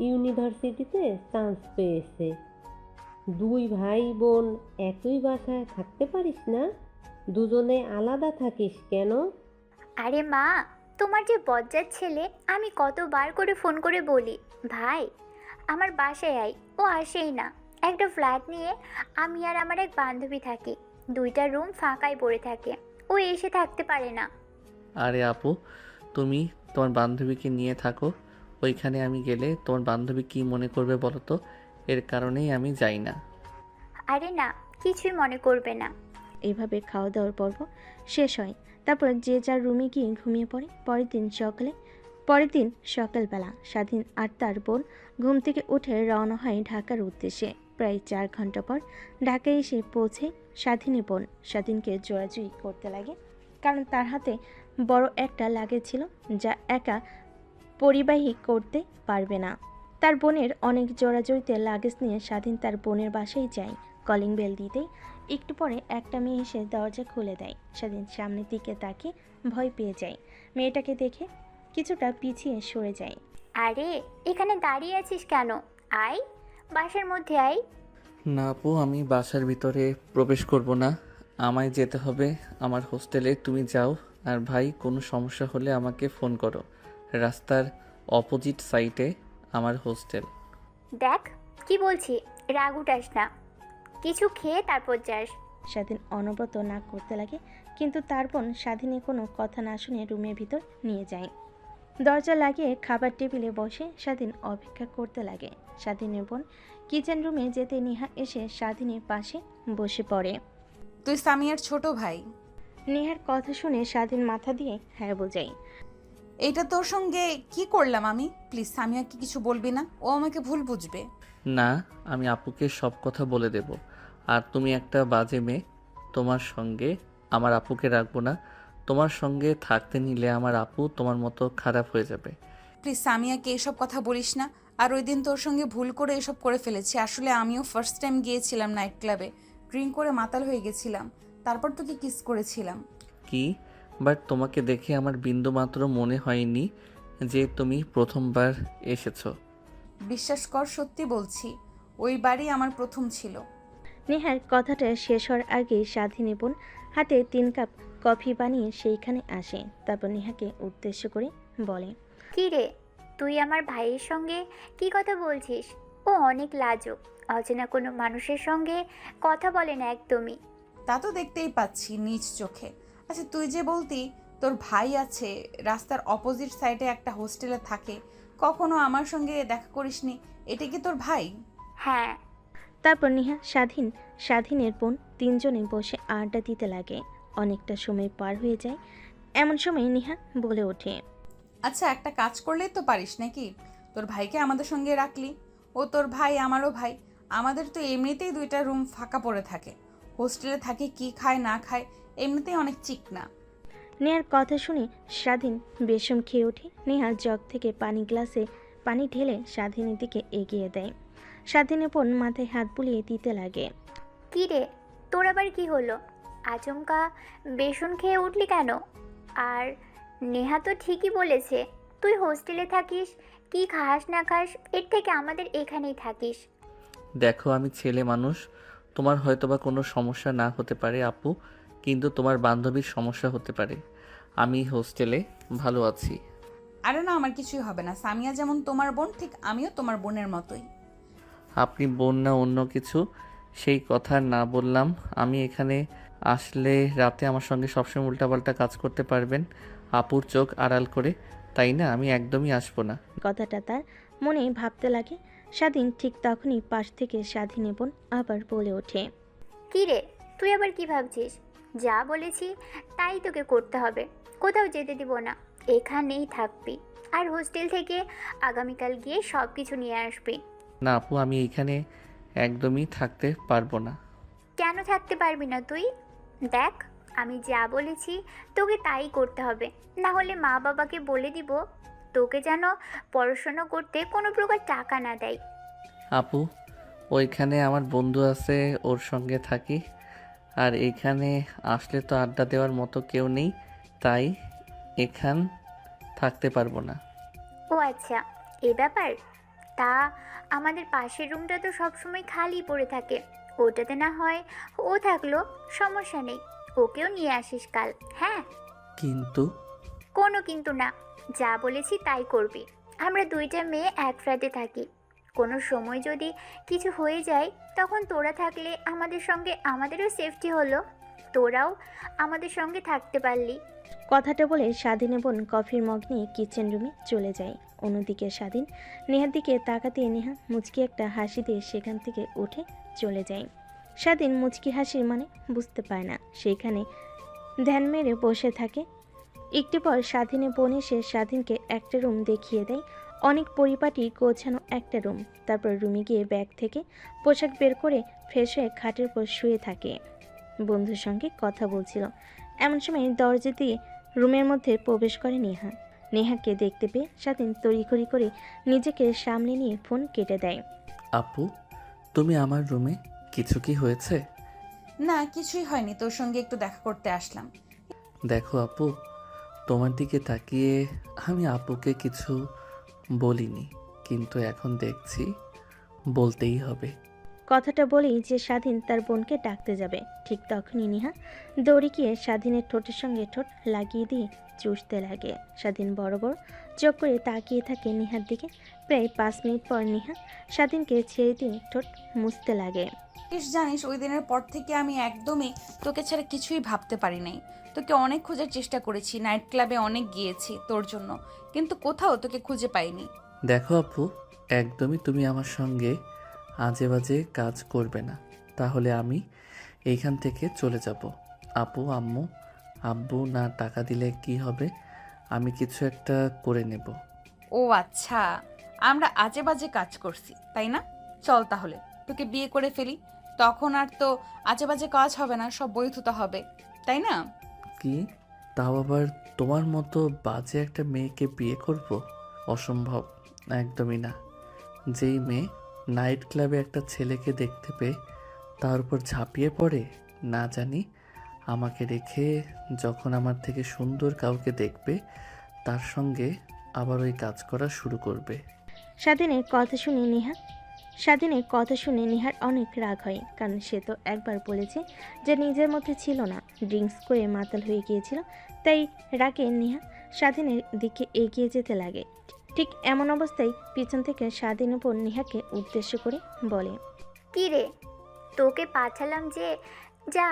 ইউনিভার্সিটিতে চান্স পেয়েছে। দুই ভাই বোন একই বাসায় থাকতে পারিস না? দুজনে আলাদা থাকিস কেন? আরে মা, তোমার যে বজ্জাত ছেলে, আমি কতবার করে ফোন করে বলি, ভাই আমার বাসায় আয়, ও আসেই না। একটা ফ্ল্যাট নিয়ে আমি আর আমার এক বান্ধবী থাকি, 2টা রুম ফাঁকাই পড়ে থাকে, ও এসে থাকতে পারে না। আরে আপু, তুমি তোমার বান্ধবীকে নিয়ে থাকো, ওইখানে আমি গেলে তোমার বান্ধবী কি মনে করবে বলো তো? এর কারণেই আমি যাই না। আরে না, কিছুই মনে করবে না। এইভাবে খাওয়া দাওয়ার পর্ব শেষ হয়। তারপর যে যার রুমে গিয়ে ঘুমিয়ে পড়ে। পরের দিন সকালবেলা স্বাধীন আর তার বোন ঘুম থেকে উঠে রওনা হয় ঢাকার উদ্দেশ্যে। প্রায় 4 ঘন্টা পর ঢাকায় এসে পৌঁছে স্বাধীনের বোন। স্বাধীনকে জোরাজুরি করতে লাগে, কারণ তার হাতে বড় একটা লাগেজ ছিল যা একা পরিবাহী করতে পারবে না। তার বোনের অনেক জোরাজুরিতে লাগেজ নিয়ে স্বাধীন তার বোনের বাসায় যায়। কলিং বেল দিতেই একটু পরে একটা মেয়ে এসে দরজা খুলে দেয়। স্বাধীন সামনের দিকে তাকিয়ে ভয় পেয়ে যায়। মেয়েটাকে দেখে কিছুটা পিছিয়ে সরে যায়। আরে এখানে দাঁড়িয়ে আছিস কেন? আয়, বাসার মধ্যে আয়। না আপু, আমি বাসার ভিতরে প্রবেশ করব না। আমায় যেতে হবে আমার হোস্টেলে। তুমি যাও, আর ভাই কোনো সমস্যা হলে আমাকে ফোন করো। রাস্তার অপোজিট সাইডে আমার হোস্টেল। দেখ কি বলছি, রাগ উঠাস না, কিছু খেয়ে তারপর যাস। স্বাধীন অনবরত নাক করতে লাগে, কিন্তু তার বোন স্বাধীনের কোনো কথা না শুনে রুমের ভিতর নিয়ে যায়। দরজা লাগিয়ে খাবার টেবিলে বসে স্বাধীন অপেক্ষা করতে লাগে। স্বাধীনের বোন কিচেন রুমে যেতে নেহা এসে স্বাধীনের পাশে বসে পড়ে। তুই সামিয়ার ছোট ভাই। নেহার কথা শুনে স্বাধীন মাথা দিয়ে হ্যাঁ বোঝায়। এইটা তোর সঙ্গে কি করলাম আমি? প্লিজ সামিয়াকে কিছু বলবি না, ও আমাকে ভুল বুঝবে। না, আমি আপুকে সব কথা বলে দেব। আর তুমি একটা বাজে মেয়ে, তোমার সঙ্গে আমার আপুকে রাখবো না। তোমার সঙ্গে থাকতে নিলে আমার আপু তোমার মতো খারাপ হয়ে যাবে। প্লিজ সামিয়াকে এসব কথা বলিস না। আর ওই দিন তোর সঙ্গে ভুল করে এসব করে ফেলেছি। আসলে আমিও ফার্স্ট টাইম গিয়েছিলাম নাইট ক্লাবে, ড্রিঙ্ক করে মাতাল হয়ে গেছিলাম, তারপর তোকে কিস করেছিলাম। কি? বাট তোমাকে দেখে আমার বিন্দুমাত্র মনে হয়নি যে তুমি প্রথমবার এসেছো। বিশ্বাস কর, সত্যি বলছি, ওই বাড়ি আমার প্রথম ছিল। নেহার কথাটা শেষ হওয়ার আগেই স্বাধীন বোন হাতে 3 কাপ কফি বানিয়ে সেইখানে আসে। তারপর নেহাকে উদ্দেশ্য করে বলে, কি রে, তুই আমার ভাইয়ের সঙ্গে কি কথা বলছিস? ও অনেক লাজুক, অচেনা কোনো মানুষের সঙ্গে কথা বলে না একদমই। তা তো দেখতেই পাচ্ছি নিজ চোখে। আচ্ছা, তুই যে বলতি তোর ভাই আছে, রাস্তার অপোজিট সাইডে একটা হোস্টেলে থাকে, কখনো আমার সঙ্গে দেখা করিসনি, এটা কি তোর ভাই? হ্যাঁ। তারপর নেহা স্বাধীনের বোন 3 জনে বসে আড্ডা দিতে লাগে। অনেকটা সময় পার হয়ে যায়। এমন সময় নেহা বলে ওঠে, আচ্ছা, একটা কাজ করলেই তো পারিস নাকি? তোর ভাইকে আমাদের সঙ্গে রাখলি, ও তোর ভাই আমারও ভাই। আমাদের তো এমনিতেই 2টা রুম ফাঁকা পড়ে থাকে, হোস্টেলে থাকে কি খায় না খায়, এমনিতেই অনেক চিকনা। নেহার কথা শুনে স্বাধীন বেশম খেয়ে ওঠে। নেহা জগ থেকে গ্লাসে পানি ঢেলে স্বাধীনের দিকে এগিয়ে দেয়। স্বাধীনের বোন মাথায় হাত বুলিয়ে দিতে লাগে। কি রে, তোর আবার কি হলো? আচমকা বেসন খেয়ে উঠলি কেন? আর নেহা তো ঠিকই বলেছে, তুই হোস্টেলে থাকিস, কি খাস না খাস, এর থেকে আমাদের এখানেই থাকিস। দেখো, আমি ছেলে মানুষ, তোমার হয়তোবা কোনো সমস্যা না হতে পারে আপু, কিন্তু তোমার বান্ধবীর সমস্যা হতে পারে। আমি হোস্টেলে ভালো আছি। আরে না, আমার কিছুই হবে না। সামিয়া যেমন তোমার বোন, ঠিক আমিও তোমার বোনের মতোই। আপনি বোন না অন্য কিছু, সেই কথা না বললাম। আমি এখানে আসলে রাতে আমার সঙ্গে সবসময় উল্টাপাল্টা কাজ করতে পারবেন আপুর চোখ আড়াল করে, তাই না? আমি একদমই আসবো না। কথাটা তার মনে ভাবতে লাগে। স্বাধীন ঠিক তখনই পাশ থেকে স্বাধীনের বোন আবার বলে ওঠে, কি রে, তুই আবার কি ভাবছিস? যা বলেছি তাই তোকে করতে হবে, কোথাও যেতে দিব না, এখানেই থাকবি। আর হোস্টেল থেকে আগামীকাল গিয়ে সব কিছু নিয়ে আসবি। না আপু, আমি এইখানে একদমই থাকতে পারবো না। কেন থাকতে পারবি না তুই? দেখ, আমি যা বলেছি তোকে তাই করতে হবে, না হলে মা বাবাকে বলে দিব তোকে যেন পড়াশোনা করতে কোনো প্রকার টাকা না দেয়। আপু, ওইখানে আমার বন্ধু আছে, ওর সঙ্গে থাকি। আর এখানে আসলে তো আড্ডা দেওয়ার মতো কেউ নেই, তাই এখান থাকতে পারবো না। ও আচ্ছা, এ ব্যাপার। তা আমাদের পাশের রুমটা তো সবসময় খালি পড়ে থাকে, ওটাতে না হয় ও থাকলো, সমস্যা নেই, ওকেও নিয়ে আসিস কাল। হ্যাঁ, কিন্তু কোনো কিন্তু না, যা বলেছি তাই করবি। আমরা 2টা মেয়ে এক ফ্ল্যাটে থাকি, কোনো সময় যদি কিছু হয়ে যায় তখন তোরা থাকলে আমাদের সঙ্গে আমাদেরও সেফটি হলো, তোরাও আমাদের সঙ্গে থাকতে পারলি। কথাটা বলে স্বাধীনের বোন কফির মগ নিয়ে কিচেন রুমে চলে যায়। অন্যদিকে স্বাধীন নেহার দিকে তাকাতে নেহা মুচকি একটা হাসি দিয়ে সেখান থেকে উঠে চলে যায়। স্বাধীন মুচকি হাসির মানে বুঝতে পারে না, সেইখানে ধ্যান মেরে বসে থাকে। একটু পর স্বাধীনের বোন এসে স্বাধীনকে একটা রুম দেখিয়ে দেয়, অনেক পরিপাটি গোছানো একটা রুম। তারপর রুমে গিয়ে ব্যাগ থেকে পোশাক বের করে ফ্রেশ হয়ে খাটের উপর শুয়ে থাকে, বন্ধুর সঙ্গে কথা বলছিল। এমন সময় দরজা দিয়ে রুমের মধ্যে প্রবেশ করে নেহা। নেহাকে দেখতে পেয়ে স্বাধীন তড়িঘড়ি করে নিজেকে সামনে নিয়ে ফোন কেটে দেয়। আপু, তুমি আমার রুমে কিছু কি হয়েছে? না, কিছুই হয়নি, তোর সঙ্গে একটু দেখা করতে আসলাম। দেখো আপু, তোমার দিকে তাকিয়ে আমি আপুকে কিছু বলিনি, কিন্তু এখন দেখছি বলতেই হবে। কথাটা বলেই যে স্বাধীন তার বোনকে ডাকতে যাবে, ঠিক তখনই নিহা দৌড়ে গিয়ে স্বাধীনের ঠোঁটের সঙ্গে ঠোঁট লাগিয়ে দিয়ে চুষতে লাগে। স্বাধীন বড় বড় চোখ করে তাকিয়ে থাকে নিহার দিকে। প্রায় 5 মিনিট পর নিহা স্বাধীনকে ছেড়ে দিয়ে ঠোঁট মুছতে লাগে। জানিস, ওই দিনের পর থেকে আমি একদমই তোকে ছাড়া কিছুই ভাবতে পারি নাই। তোকে অনেক খোঁজার চেষ্টা করেছি, নাইট ক্লাবে অনেক গিয়েছি তোর জন্য, কিন্তু কোথাও তোকে খুঁজে পাইনি। দেখো আপু, একদমই তুমি আমার সঙ্গে আজে বাজে কাজ করবে না, তাহলে আমি এইখান থেকে চলে যাব। আপু, আম্মু, আব্বু না টাকা দিলে কি হবে? আমি কিছু একটা করে নেব। ও আচ্ছা, আমরা আজে বাজে কাজ করছি তাই না? চল তাহলে তোকে বিয়ে করে ফেলি, তখন আর তো আজে বাজে কাজ হবে না, সব বৈধতা হবে, তাই না? কি? তাও আবার তোমার মতো বাজে একটা মেয়েকে বিয়ে করব? অসম্ভব, একদমই না। যেই মেয়ে নাইট ক্লাবে একটা ছেলেকে দেখতে পেয়ে তার উপর ঝাঁপিয়ে পড়ে, না জানি আমাকে রেখে যখন আমার থেকে সুন্দর কাউকে দেখবে তার সঙ্গে আবার ওই কাজ করা শুরু করবে। স্বাধীনের কথা শুনে নিহার অনেক রাগ হয়, কারণ সে তো একবার বলেছে যে নিজের মধ্যে ছিল না, ড্রিঙ্কস করে মাতাল হয়ে গিয়েছিল। তাই রাগে নিহা স্বাধীনের দিকে এগিয়ে যেতে লাগে। ঠিক এমন অবস্থায় পিছন থেকে স্বাধীন উপর নিহাকে উদ্দেশ্য করে বলে, কি রে, তোকে পাঠালাম যে যা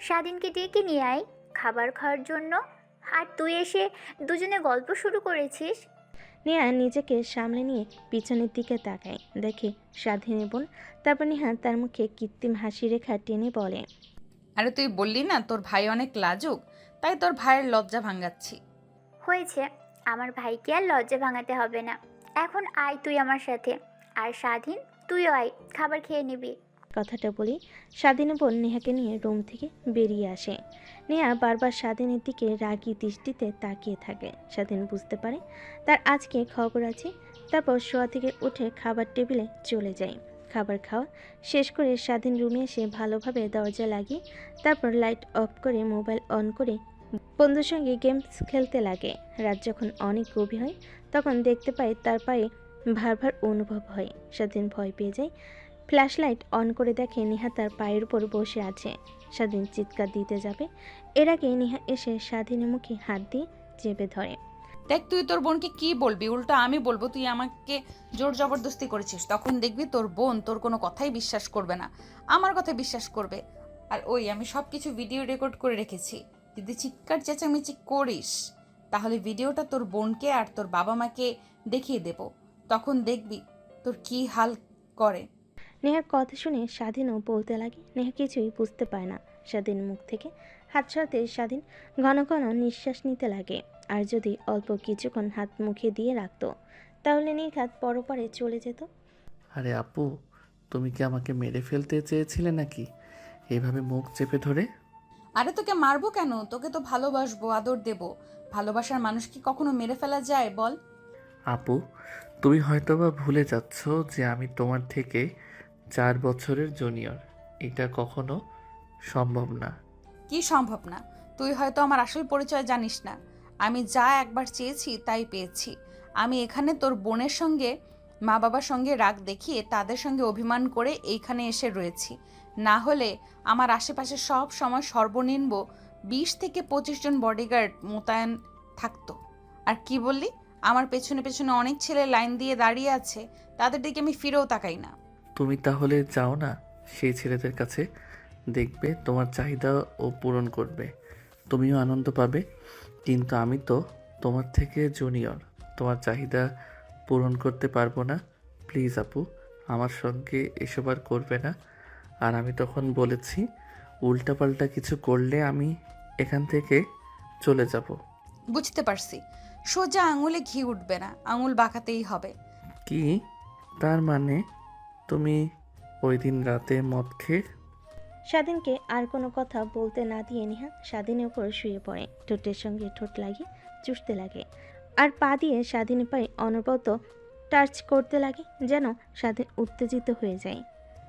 স্বাধীনকে ডেকে নিয়ে আয় খাবার খাওয়ার জন্য, আর তুই এসে দুজনে গল্প শুরু করেছিস। নিহা নিজেকে সামলে নিয়ে পিছনের দিকে তাকায়, দেখে স্বাধীনের বোন। তারপর নিহা তার মুখে কৃত্রিম হাসি রেখা টেনে বলে, আরে তুই বললি না তোর ভাই অনেক লাজুক, তাই তোর ভাইয়ের লজ্জা ভাঙাচ্ছি। হয়েছে, আমার ভাইকে আর লজ্জা ভাঙাতে হবে না। এখন আয় তুই আমার সাথে, আর স্বাধীন তুইও আয়, খাবার খেয়ে নিবি। কথাটা বলি স্বাধীনের বোন নেহাকে নিয়ে রুম থেকে বেরিয়ে আসে। নেহা বারবার স্বাধীনের দিকে রাগী দৃষ্টিতে তাকিয়ে থাকে। স্বাধীন বুঝতে পারে তার আজকে খবর আছে। তারপর শোয়া থেকে উঠে খাবার টেবিলে চলে যায়। খাবার খাওয়া শেষ করে স্বাধীন রুমে এসে ভালোভাবে দরজা লাগিয়ে তারপর লাইট অফ করে মোবাইল অন করে বন্ধুর সঙ্গে গেমস খেলতে লাগে। রাত যখন অনেক গভীর হয় তখন দেখতে পায় তার পায়ে ভার ভার অনুভব হয়। স্বাধীন ভয় পেয়ে যায়। ফ্ল্যাশ লাইট অন করে দেখে নিহা তার পায়ের উপর বসে আছে। স্বাধীন চিৎকার দিতে যাবে, এর আগে নিহা এসে স্বাধীনের মুখে হাত দিয়ে চেপে ধরে। দেখ, তুই তোর বোনকে কি বলবি, উল্টো আমি বলবো তুই আমাকে জোর জবরদস্তি করেছিস। তখন দেখবি তোর বোন তোর কোনো কথাই বিশ্বাস করবে না, আমার কথা বিশ্বাস করবে। আর ওই আমি সব কিছু ভিডিও রেকর্ড করে রেখেছি, যদি চিৎকার চেঁচামেচি করিস তাহলে ভিডিওটা তোর বোনকে আর তোর বাবা মাকে দেখিয়ে দেব, তখন দেখবি তোর কি হাল করে। নেহার কথা শুনে স্বাধীনও বলতে লাগে। নেহা কিছুই বুঝতে পায় না। স্বাধীন মুখ থেকে হাত সরাতে স্বাধীন ঘন ঘন নিঃশ্বাস নিতে লাগে। আর যদি অল্প কিছুক্ষণ হাত মুখে দিয়ে রাখতো তাহলে নির্ঘাত পরপারে চলে যেত। আরে আপু, তুমি কি আমাকে মেরে ফেলতে চেয়েছিলে নাকি এভাবে মুখ চেপে ধরে? আরে তোকে মারবো কেন, তোকে তো ভালোবাসবো, আদর দেব। ভালোবাসার মানুষ কি কখনো মেরে ফেলা যায় বল? আপু, তুমি হয়তোবা ভুলে যাচ্ছ যে আমি তোমার থেকে 4 বছরের জুনিয়র। এটা কখনো সম্ভব না। কি সম্ভব না? তুই হয়তো আমার আসল পরিচয় জানিস না। আমি যা একবার চেয়েছি তাই পেয়েছি। আমি এখানে তোর বোনের সঙ্গে মা বাবার সঙ্গে রাগ দেখিয়ে তাদের সঙ্গে অভিমান করে এইখানে এসে রয়েছি। না হলে আমার আশেপাশে সব সময় সর্বনিম্ন 20 থেকে 25 জন বডিগার্ড মোতায়েন থাকতো। আর কি বললি, আমার পেছনে পেছনে অনেক ছেলে লাইন দিয়ে দাঁড়িয়ে আছে, তাদের দিকে আমি ফিরেও তাকাই না। তুমি তাহলে যাও না সেই ছেলেদের কাছে, দেখবে তোমার চাহিদা ও পূরণ করবে, তুমিও আনন্দ পাবে। কিন্তু আমি তো তোমার থেকে জুনিয়র, তোমার চাহিদা পূরণ করতে পারবো না। প্লিজ আপু, আমার সঙ্গে এসব আর করবে না। আর আমি তখন বলেছি, উল্টাপাল্টা কিছু করলে আমি এখান থেকে চলে যাব। বুঝতে পারছি, সোজা আঙুলে ঘি উঠবে না, আঙুল বাঁকাতেই হবে। কি তার মানে? তুমি ওই দিন রাতে মদ খেয়ে? স্বাধীনকে আর কোনো কথা বলতে না দিয়ে নেহা স্বাধীনের উপর শুয়ে পড়ে। ঠোঁটের সঙ্গে ঠোঁট লাগিয়ে চুষতে লাগে আর পা দিয়ে স্বাধীনের পায়ে অনবরত টাচ করতে লাগে, যেন স্বাধীন উত্তেজিত হয়ে যায়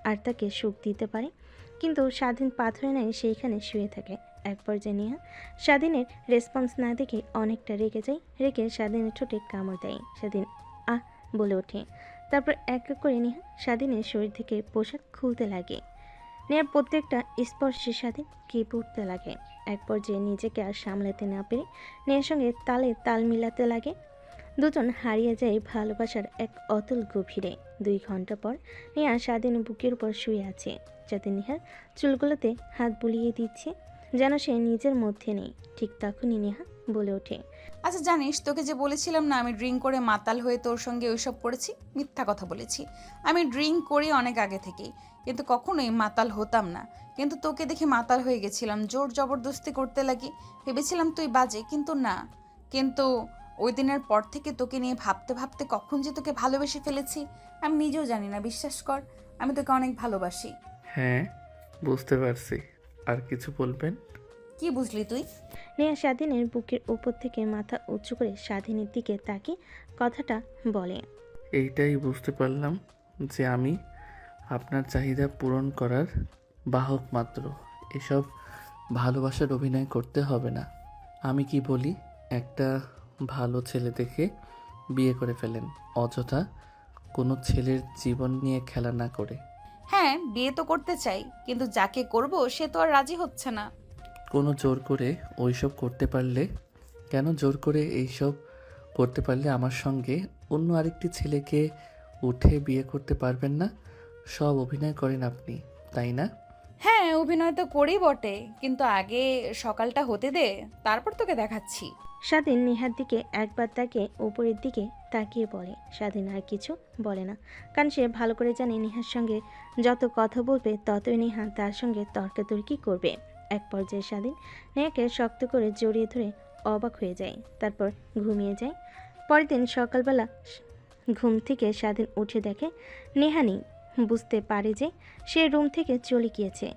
আর তাকে সুখ দিতে পারে। কিন্তু স্বাধীন পাথরে নাই সেইখানে শুয়ে থাকে। এক পর্যায়ে নেহা স্বাধীনের রেসপন্স না দেখে অনেকটা রেগে যায়। রেগে স্বাধীনের ঠোঁটে কামড় দেয়। স্বাধীন আহ বলে ওঠে। তারপর এক এক করে নেহা স্বাধীনের শরীর থেকে পোশাক খুলতে লাগে। নেহার প্রত্যেকটা স্পর্শে স্বাধীন কেঁপে উঠতে লাগে। এক পর্যায়ে নিজেকে আর সামলাতে না পেরে নেহার সঙ্গে তালে তাল মিলাতে লাগে। দুজন হারিয়ে যায় ভালোবাসার এক অতুল গভীরে। 2 ঘন্টা পর নেহা স্বাধীন বুকের উপর শুয়ে আছে। যাতে নেহার চুলগুলোতে হাত বুলিয়ে দিচ্ছে, যেন সে নিজের মধ্যে নেই। ঠিক তখনই নেহা বলে ওঠে, আচ্ছা জানিস, তোকে যে বলেছিলাম না আমি ড্রিঙ্ক করে মাতাল হয়ে তোর সঙ্গে ওইসব করেছি, মিথ্যা কথা বলেছি। আমি ড্রিঙ্ক করি অনেক আগে থেকেই, কিন্তু কখনোই মাতাল হতাম না। কিন্তু তোকে দেখে মাতাল হয়ে গেছিলাম, জোর জবরদস্তি করতে লাগি। ভেবেছিলাম তুই বাজে, কিন্তু না। কিন্তু ওই দিনের পর থেকে তোকে নিয়ে ভাবতে ভাবতে কখন যে তোকে ভালোবেসে ফেলেছি আমি নিজেও জানি না। বিশ্বাস কর, আমি তোকে অনেক ভালোবাসি। হ্যাঁ, বুঝতে পারছি। আর কিছু বলবেন? কি বুঝলি তুই? নেহা স্বাধীনের বুকের উপর থেকে মাথা উঁচু করে স্বাধীনের দিকে তাকিয়ে কথাটা বলে। এইটাই বুঝতে পারলাম যে আমি আপনার চাহিদা পূরণ করার বাহক মাত্র। এসব ভালোবাসার অভিনয় করতে হবে না। আমি কি বলি, একটা ভালো ছেলে দেখে বিয়ে করে ফেলেন, অযথা কোনো ছেলের জীবন নিয়ে খেলা না করে। হ্যাঁ, বিয়ে তো করতে চাই, কিন্তু যাকে করব সে তো আর রাজি হচ্ছে না। কোনো জোর করে ওইসব করতে পারলে, কেন জোর করে এইসব করতে পারলে আমার সঙ্গে অন্য আরেকটি ছেলেকে উঠে বিয়ে করতে পারবেন না? সব অভিনয় করেন আপনি, তাই না? হ্যাঁ, অভিনয় তো করি বটে, কিন্তু আগে সকালটা হতে দে, তারপর তোকে দেখাচ্ছি। স্বাধীন নেহার দিকে একবার তাকিয়ে উপরের দিকে তাকিয়ে বলে। স্বাধীন আর কিছু বলে না, কারণ সে ভালো করে জানে নেহার সঙ্গে যত কথা বলবে ততই নেহা তার সঙ্গে তর্কাতর্কি করবে। এক পর্যায়ে স্বাধীন নেহাকে শক্ত করে জড়িয়ে ধরে অবাক হয়ে যায়, তারপর ঘুমিয়ে যায়। পরের দিন সকালবেলা ঘুম থেকে স্বাধীন উঠে দেখে নেহা নেই। বুঝতে পারে যে সে রুম থেকে চলে গিয়েছে।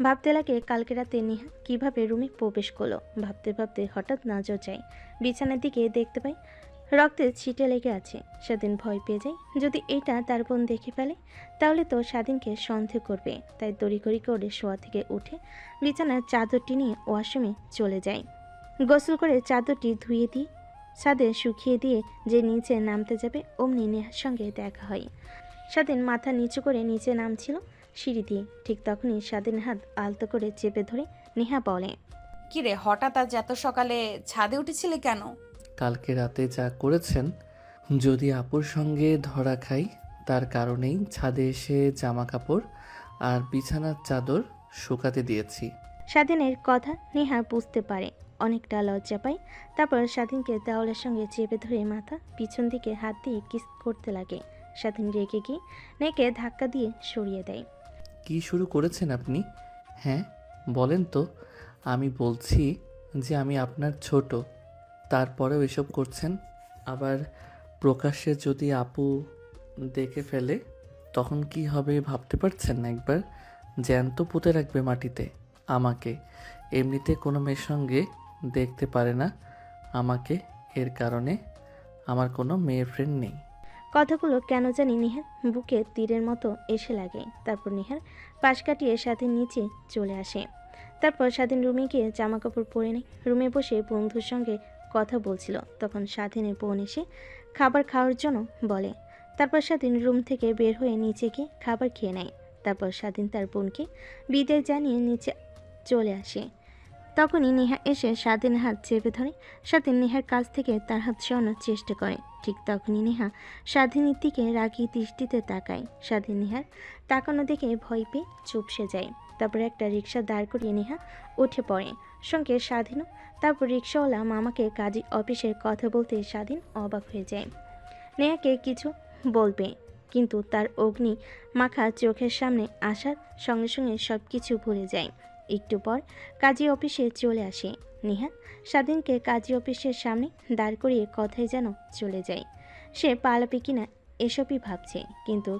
ভাবতে লাগে কালকে রাতে নেহা কিভাবে রুমে প্রবেশ করলো। ভাবতে ভাবতে হঠাৎ নজর যায় বিছানার দিকে, দেখতে পায় রক্তের ছিটে লেগে আছে। স্বাধীন ভয় পেয়ে যায়, যদি এটা তার বোন দেখে ফেলে তাহলে তো স্বাধীনকে সন্দেহ করবে। তাই তড়িঘড়ি করে শোয়া থেকে উঠে বিছানার চাদরটি নিয়ে ওয়াশরুমে চলে যায়। গোসল করে চাদরটি ধুয়ে দিয়ে ছাদে শুকিয়ে দিয়ে যে নিচে নামতে যাবে অমনি নেহার সঙ্গে দেখা হয়। স্বাধীন মাথা নিচু করে নিচে নামছিল সিঁড়ি দিয়ে। ঠিক তখনই স্বাধীন হাত আলতো করে চেপে ধরে নেহা বলে, কিরে, হঠাৎ আজ এত সকালে ছাদে উঠেছিলে কেন? কালকে রাতে যা করেছেন, যদি আপুর সঙ্গে ধরা খাই তার কারণেই ছাদে এসে জামা কাপড় আর বিছানার চাদর শুকাতে দিয়েছি। স্বাধীনের কথা নেহা বুঝতে পারে, অনেকটা লজ্জা পায়। তারপর স্বাধীনকে দেওয়ালের সঙ্গে চেপে ধরে মাথা পিছন দিকে হাত দিয়ে কিস করতে লাগে। স্বাধীন রেগে গিয়ে নেকে ধাক্কা দিয়ে সরিয়ে দেয়। কি শুরু করেছেন আপনি? হ্যাঁ বলেন তো। আমি বলছি যে আমি আপনার ছোট, তারপরেও এসব করছেন। আবার প্রকাশ্যে যদি আপু দেখে ফেলে তখন কি হবে ভাবতে পারছেন না একবার? জ্যান্ত পুঁতে রাখবে মাটিতে আমাকে। এমনিতে কোনো মেয়ের সঙ্গে দেখতে পারে না আমাকে, এর কারণে আমার কোনো মেয়ে ফ্রেন্ড নেই। কথাগুলো কেন জানি নেহার বুকে তীরের মতো এসে লাগে। তারপর নেহার পাশ কাটিয়ে স্বাধীন নিচে চলে আসে। তারপর স্বাধীন রুমে গিয়ে জামা কাপড় পরে নেয়। রুমে বসে বন্ধুর সঙ্গে কথা বলছিল, তখন স্বাধীনের বোন এসে খাবার খাওয়ার জন্য বলে। তারপর স্বাধীন রুম থেকে বের হয়ে নিচে গিয়ে খাবার খেয়ে নেয়। তারপর স্বাধীন তার বোনকে বিদায় জানিয়ে নিচে চলে আসে। তখনই নেহা এসে স্বাধীনের হাত চেপে ধরে। স্বাধীন নেহার কাছ থেকে তার হাত সরানোর চেষ্টা করে। ঠিক তখনই নেহা স্বাধীনের দিকে রাগী দৃষ্টিতে তাকায়। স্বাধীন নেহার তাকানো দেখে ভয় পেয়ে চুপসে যায়। তারপর একটা রিক্সা দাঁড় করিয়ে নেহা উঠে পড়ে, সঙ্গে স্বাধীনও। তারপর রিক্সাওয়ালা মামাকে কাজী অফিসের কথা বলতে স্বাধীন অবাক হয়ে যায়। নেহাকে কিছু বলবে, কিন্তু তার অগ্নি মাখা চোখের সামনে আসার সঙ্গে সঙ্গে সব কিছু ভুলে যায়। একটু পর কাজী অফিসে চলে আসে নেহা। স্বাধীনকে কাজী অফিসের সামনে দাঁড় করিয়ে কথায় যেন চলে যায়। সে পালাবে কিনা এসবই ভাবছে, কিন্তু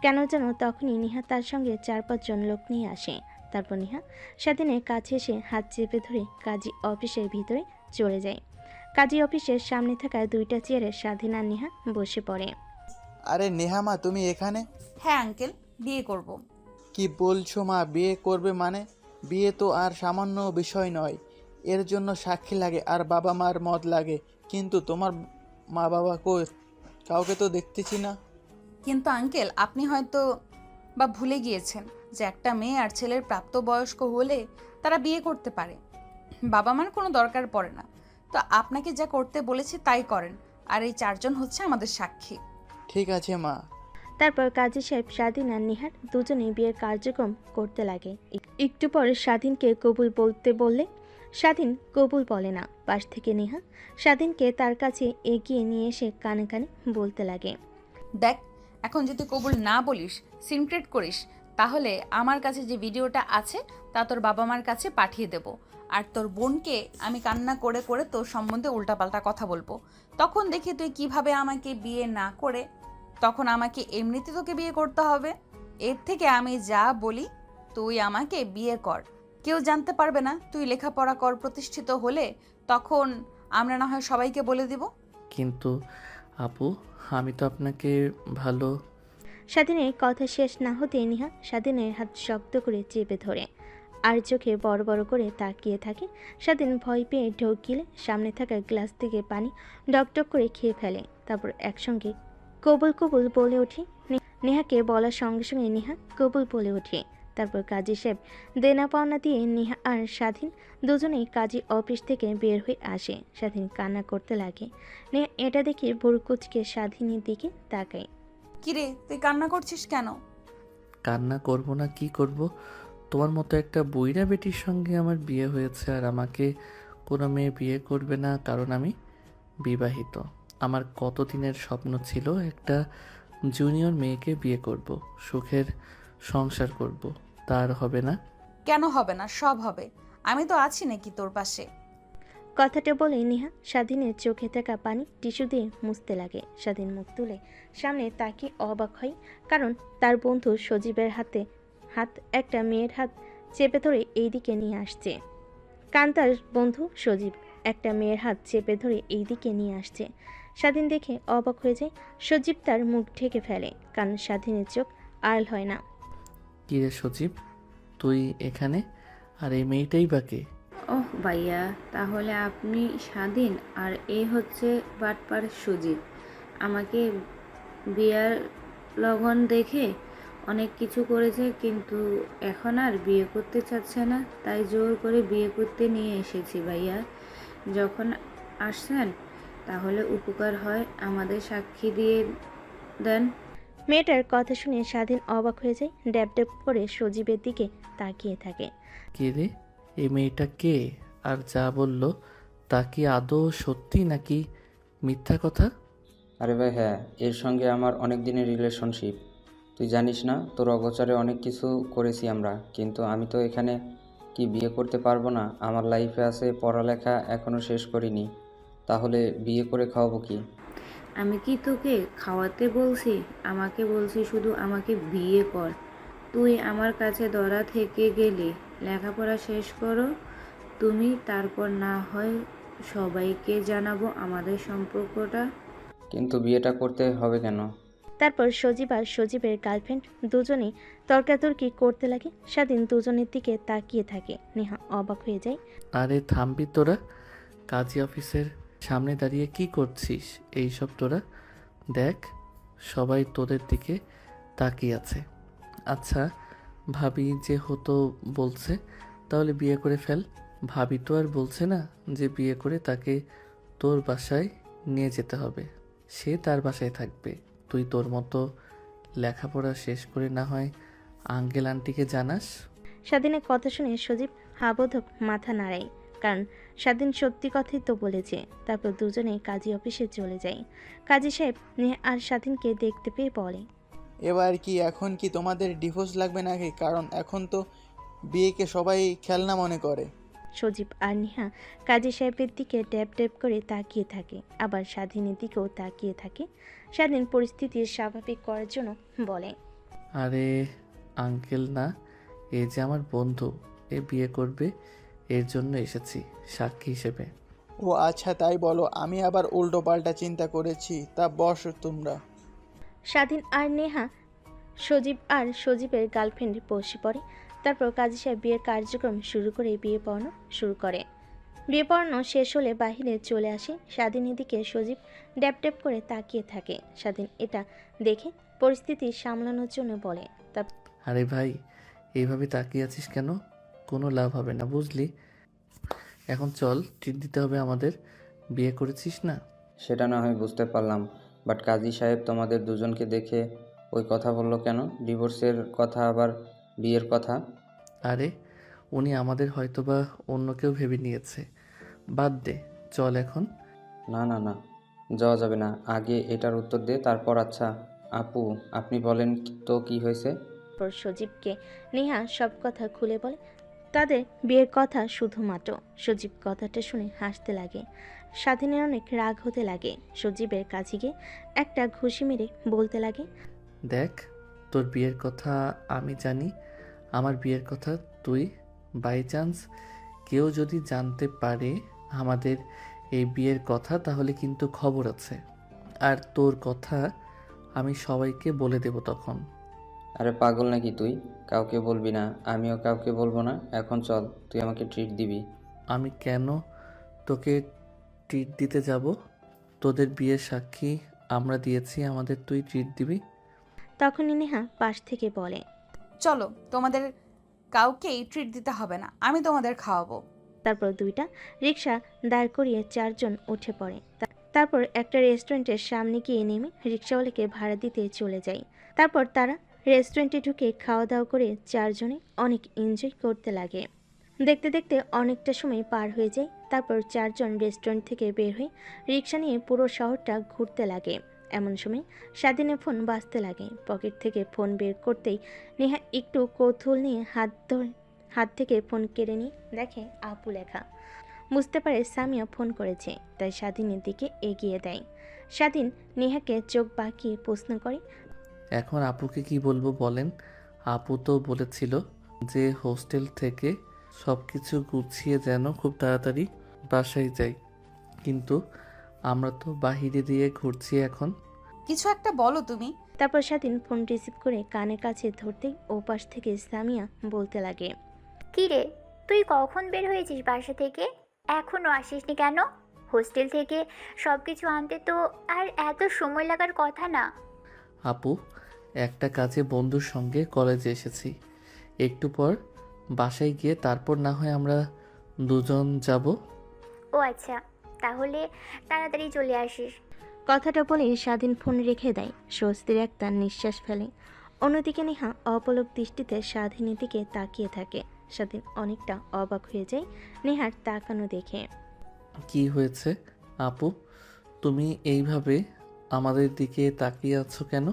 কেন যেন তখনই নেহা তার সঙ্গে 4-5 জন লোক নিয়ে আসে। তারপর নেহা স্বাধীনের কাছে এসে হাত চেপে ধরে কাজী অফিসের ভিতরে চলে যায়। কাজী অফিসের সামনে থাকা 2টা চেয়ারে স্বাধীন আর নেহা বসে পড়ে। আরে নেহা মা, তুমি এখানে? হ্যাঁ আঙ্কেল, বিয়ে করব। কি বলছো মা? বিয়ে করবে মানে? বিয়ে তো আর সামান্য বিষয় নয়, এর জন্য সাক্ষী লাগে আর বাবা মার মত লাগে। কিন্তু তোমার মা বাবা কই? কাউকে তো দেখতেছি না। কিন্তু আঙ্কেল, আপনি হয়তো বা ভুলে গিয়েছেন যে একটা মেয়ে আর ছেলের প্রাপ্তবয়স্ক হলে তারা বিয়ে করতে পারে, বাবা মার কোনো দরকার পড়ে না। তো আপনাকে যা করতে বলেছি তাই করেন, আর এই 4জন হচ্ছে আমাদের সাক্ষী। ঠিক আছে মা। তারপর কাজী সাহেব স্বাধীন আর নিহার দুজনেই বিয়ের কার্যক্রম করতে লাগে। একটু পরে স্বাধীনকে কবুল বলতে বললে স্বাধীন কবুল বলে না। পাশ থেকে নেহা স্বাধীনকে তার কাছে এগিয়ে নিয়ে এসে কানে কানে বলতে লাগে। দেখ, এখন যদি কবুল না বলিস, সিনক্রেট করিস, তাহলে আমার কাছে যে ভিডিওটা আছে তা তোর বাবা মার কাছে পাঠিয়ে দেব। আর তোর বোনকে আমি কান্না করে করে তোর সম্বন্ধে উল্টাপাল্টা কথা বলবো। তখন দেখি তুই কিভাবে আমাকে বিয়ে না করে, তখন আমাকে এমনিতে তোকে বিয়ে করতে হবে। এর থেকে আমি যা বলি, তুই আমাকে বিয়ে কর। কেউ জানতে পারবে না, তুই লেখাপড়া কর, প্রতিষ্ঠিত হলে তখন আমরা না হয় সবাইকে বলে দিব। কিন্তু আপু, আমি তো আপনাকে ভালো। স্বাধীনের কথা শেষ না হতে নিহা স্বাধীনের হাত শক্ত করে চেপে ধরে আর চোখে বড় বড় করে তাকিয়ে থাকে। স্বাধীন ভয় পেয়ে ঢোক গিলে সামনে থাকা গ্লাস থেকে পানি ডকডক করে খেয়ে ফেলে। তারপর একসঙ্গে কবুল কবুল বলে ওঠে। নেহাকে বলার সঙ্গে সঙ্গে নেহা কবুল বলে ওঠে। তারপর কাজী সাহেব দেনা পাওনা দিয়ে নেহা আর স্বাধীন দুজনেই কাজী অফিস থেকে বের হয়ে আসে। স্বাধীন কান্না করতে লাগে। নেহা এটা দেখে ভুরু কুচকে স্বাধীনের দিকে তাকায়। কিরে, তুই কান্না করছিস কেন? কান্না করব না কি করব? তোমার মতো একটা বুইড়া বেটির সঙ্গে আমার বিয়ে হয়েছে, আর আমাকে কোনো মেয়ে বিয়ে করবে না কারণ আমি বিবাহিত। আমার কতদিনের স্বপ্ন ছিল একটা জুনিয়র মেয়েকে বিয়ে করব, সুখের সংসার করব। তার হবে না? কেন হবে না? সব হবে। আমি তো আছি নাকি তোর পাশে? কথাটা বলে নেহা স্বাধীনের চোখে থাকা পানি টিস্যু দিয়ে মুছতে লাগে। স্বাধীন মুখ তুলে সামনে তাকিয়ে অবাক হয়, কারণ তার বন্ধু সজীবের হাত একটা মেয়ের হাত চেপে ধরে এইদিকে নিয়ে আসছে। কান্তার বন্ধু সজীব একটা মেয়ের হাত চেপে ধরে এইদিকে নিয়ে আসছে। স্বাধীন দেখে অবাক হয়ে যায়। সজীব তার মুখ ঢেকে ফেলে, কারণ স্বাধীনের চোখ আড়াল হয় না। কী রে সজীব, তুই এখানে? আর এই মেয়েটাই বা কে? ওহ ভাইয়া, তাহলে আপনি স্বাধীন আর এ হচ্ছে বাটপার সুজিত। আমাকে বিয়ার লগন দেখে অনেক কিছু করেছে, কিন্তু এখন আর বিয়ে করতে চাচ্ছে না, তাই জোর করে বিয়ে করতে নিয়ে এসেছি ভাইয়া। যখন আসছেন তাহলে উপকার হয় আমাদের সাক্ষী দিয়ে দেন। মেয়েটার কথা শুনে স্বাধীন অবাক হয়ে যায়। ড্যাব ড্যাব করে সজীবের দিকে তাকিয়ে থাকে। কে রে, এই মেয়েটা কে? আর যা বললো তা কি আদৌ সত্যি নাকি মিথ্যা কথা? আরে ভাই হ্যাঁ, এর সঙ্গে আমার অনেক দিনের রিলেশনশিপ। তুই জানিস না, তোর অগোচরে অনেক কিছু করেছি আমরা। কিন্তু আমি তো এখানে কি বিয়ে করতে পারবো না? আমার লাইফে আছে, পড়ালেখা এখনও শেষ করিনি। তাহলে বিয়ে করে খাওয়াবো কি? আমি কি তোকে খাওয়াতে বলছি? আমাকে বলছি শুধু আমাকে বিয়ে কর। তুই আমার কাছে ধরা থেকে গেলি, লেখাপড়া শেষ করো তুমি, তারপর না হয় সবাইকে জানাবো আমাদের সম্পর্কটা। কিন্তু বিয়েটা করতে হবে কেন? তারপর সজীব আর সজীবের গার্লফ্রেন্ড দুজনেই তর্কাতর্কি করতে লাগে। স্বাধীন দুজনের দিকে তাকিয়ে থাকে। নেহা অবাক হয়ে যায়। আরে থামবি তোরা? কাজী অফিসের সামনে দাঁড়িয়ে কি করছিস এইসব তোরা? দেখ, সবাই তোদের দিকে তাকিয়ে আছে। আচ্ছা, ভাবি যে হতো বলছে, তাহলে বিয়ে করে ফেল। ভাবি তো আর বলছে না যে বিয়ে করে তাকে তোর বাসায় নিয়ে যেতে হবে। সে তার বাসায় থাকবে। তুই তোর মতো লেখাপড়া শেষ করে না হয় আঙ্কেল আন্টিকে জানাস। স্বাধীনের কথা শুনে সজীব হাবোধক মাথা নাড়ায়, কারণ স্বাধীন সত্যি কথাই তো বলেছে। তারপর দুজনে কাজী অফিসে চলে যায়। কাজী সাহেব নেহা আর স্বাধীনকে দেখতে পেয়ে বলে, এবার কি এখন কি তোমাদের ডিভোর্স লাগবে নাকি? কারণ এখন তো বিয়েকে সবাই খেলনা মনে করে। সজীব আর নেহা কাজী সাহেবের দিকে ড্যাব ড্যাব করে তাকিয়ে থাকে, আবার স্বাধীনের দিকেও তাকিয়ে থাকে। স্বাধীন পরিস্থিতি স্বাভাবিক করার জন্য বলে, আরে আঙ্কেল না, এ যে আমার বন্ধু, এ বিয়ে করবে, এর জন্য এসেছি সাক্ষী হিসেবে। ও আচ্ছা, তাই বলো। আমি আবার উল্টো পাল্টা চিন্তা করেছি। তা বস তোমরা। স্বাধীন আর নেহা সজীব আর সজীবের গার্লফ্রেন্ড বসে পড়ে। তারপর কাজী সাহেব বিয়ের কার্যক্রম শুরু করে বিয়ে পড়ানো শুরু করে। বিয়ে পড়ানো শেষ হলে বাহিরে চলে আসে। স্বাধীনের দিকে সজীব ড্যাপ ড্যাপ করে তাকিয়ে থাকে। স্বাধীন এটা দেখে পরিস্থিতি সামলানোর জন্য বলে, আরে ভাই, এইভাবে তাকিয়ে আছিস কেন? কোনো লাভ হবে না, বুঝলি? এখন চল, ট্রিট দিতে হবে আমাদের। বিয়ে করেছিস না? সেটা না হয় বুঝতে পারলাম, বাট কাজী সাহেব তোমাদের দুজনকে দেখে ওই কথা বললো কেন? ডিভোর্সের কথা, আবার বিয়ের কথা। আরে উনি আমাদের হয়তোবা অন্য কেউ ভেবে নিয়েছে। বাদ দে, চল এখন। না না না, যাওয়া যাবে না। আগে এটার উত্তর দে, তারপর। আচ্ছা আপু, আপনি বলেন তো কি হয়েছে? তারপর সজীবকে নেহা সব কথা খুলে বলে তাদের বিয়ের কথা। শুধুমাত্র সজীব কথাটা শুনে হাসতে লাগে। স্বাধীনের অনেক রাগ হতে লাগে। সজীবের কাছে গিয়ে একটা ঘুষি মেরে বলতে লাগে, দেখ, তোর বিয়ের কথা আমি জানি, আমার বিয়ের কথা তুই। বাই চান্স কেউ যদি জানতে পারে আমাদের এই বিয়ের কথা, তাহলে কিন্তু খবর আছে। আর তোর কথা আমি সবাইকে বলে দেব তখন। আরে পাগল নাকি তুই? কাউকে বলবি না, আমিও কাউকে বলবো না। এখন চল, তুই আমাকে ট্রিট দিবি। আমি কেন তোকে ট্রিট দিতে যাব? তোদের বিয়ের সাক্ষী আমরা দিয়েছি, আমাদের তুই ট্রিট দিবি? তখনই নেহা পাশ থেকে বলে, চলো, তোমাদের কাউকেই ট্রিট দিতে হবে না, আমি তোমাদের খাওয়াবো। তারপর দুইটা রিক্সা দাঁড় করিয়ে চারজন উঠে পড়ে। তারপর একটা রেস্টুরেন্টের সামনে গিয়ে নেমে রিক্সাওয়ালাকে ভাড়া দিতে চলে যায়। তারপর তারা রেস্টুরেন্টে ঢুকে খাওয়া দাওয়া করে চারজনে অনেক এনজয় করতে লাগে। দেখতে দেখতে অনেকটা সময় পার হয়ে যায়। তারপর চারজন রেস্টুরেন্ট থেকে বের হয়ে রিক্সা নিয়ে পুরো শহরটা ঘুরতে লাগে। এমন সময় স্বাধীনের ফোন বাজতে লাগে। পকেট থেকে ফোন বের করতেই নেহা একটু কৌতূহল নিয়ে হাত থেকে ফোন কেড়ে নিয়ে দেখে আপু লেখা। বুঝতে পারে সামিয়া ফোন করেছে, তাই স্বাধীনের দিকে এগিয়ে দেয়। স্বাধীন নেহাকে চোখ বাঁকিয়ে প্রশ্ন করে, এখন আপুকে কি বলবো বলেন? আপু তো বলেছিল যে হোস্টেল থেকে সব কিছু গুছিয়ে যেন খুব তাড়াতাড়ি বাসায় যাই, কিন্তু আমরা তো বাহিরে দিয়ে ঘুরছি এখন। কিছু একটা বলো তুমি। তারপর স্বাধীন ফোন রিসিভ করে কানের কাছে ধরতেই ওপাশ থেকে সামিয়া বলতে লাগে, কি রে, তুই কখন বের হয়েছিস বাসা থেকে? এখনও আসিসনি কেন? হোস্টেল থেকে সব কিছু আনতে তো আর এত সময় লাগার কথা না। আপু, একটা কাজে বন্ধুর সঙ্গে কলেজে এসেছি, একটু পর বাসায় গিয়ে তারপর না হয় আমরা দুজন যাব। ও আচ্ছা, তাহলে তাড়াতাড়ি চলে আসিস। কথাটা বলে স্বাধীন ফোন রেখে দেয়। স্বস্তির একটা নিঃশ্বাস ফেলে। অন্যদিকে নেহা অপলক দৃষ্টিতে স্বাধীনের দিকে তাকিয়ে থাকে। স্বাধীন অনেকটা অবাক হয়ে যায় নেহার তাকানো দেখে। কি হয়েছে আপু, তুমি এইভাবে আমাদের দিকে তাকিয়ে আছো কেন?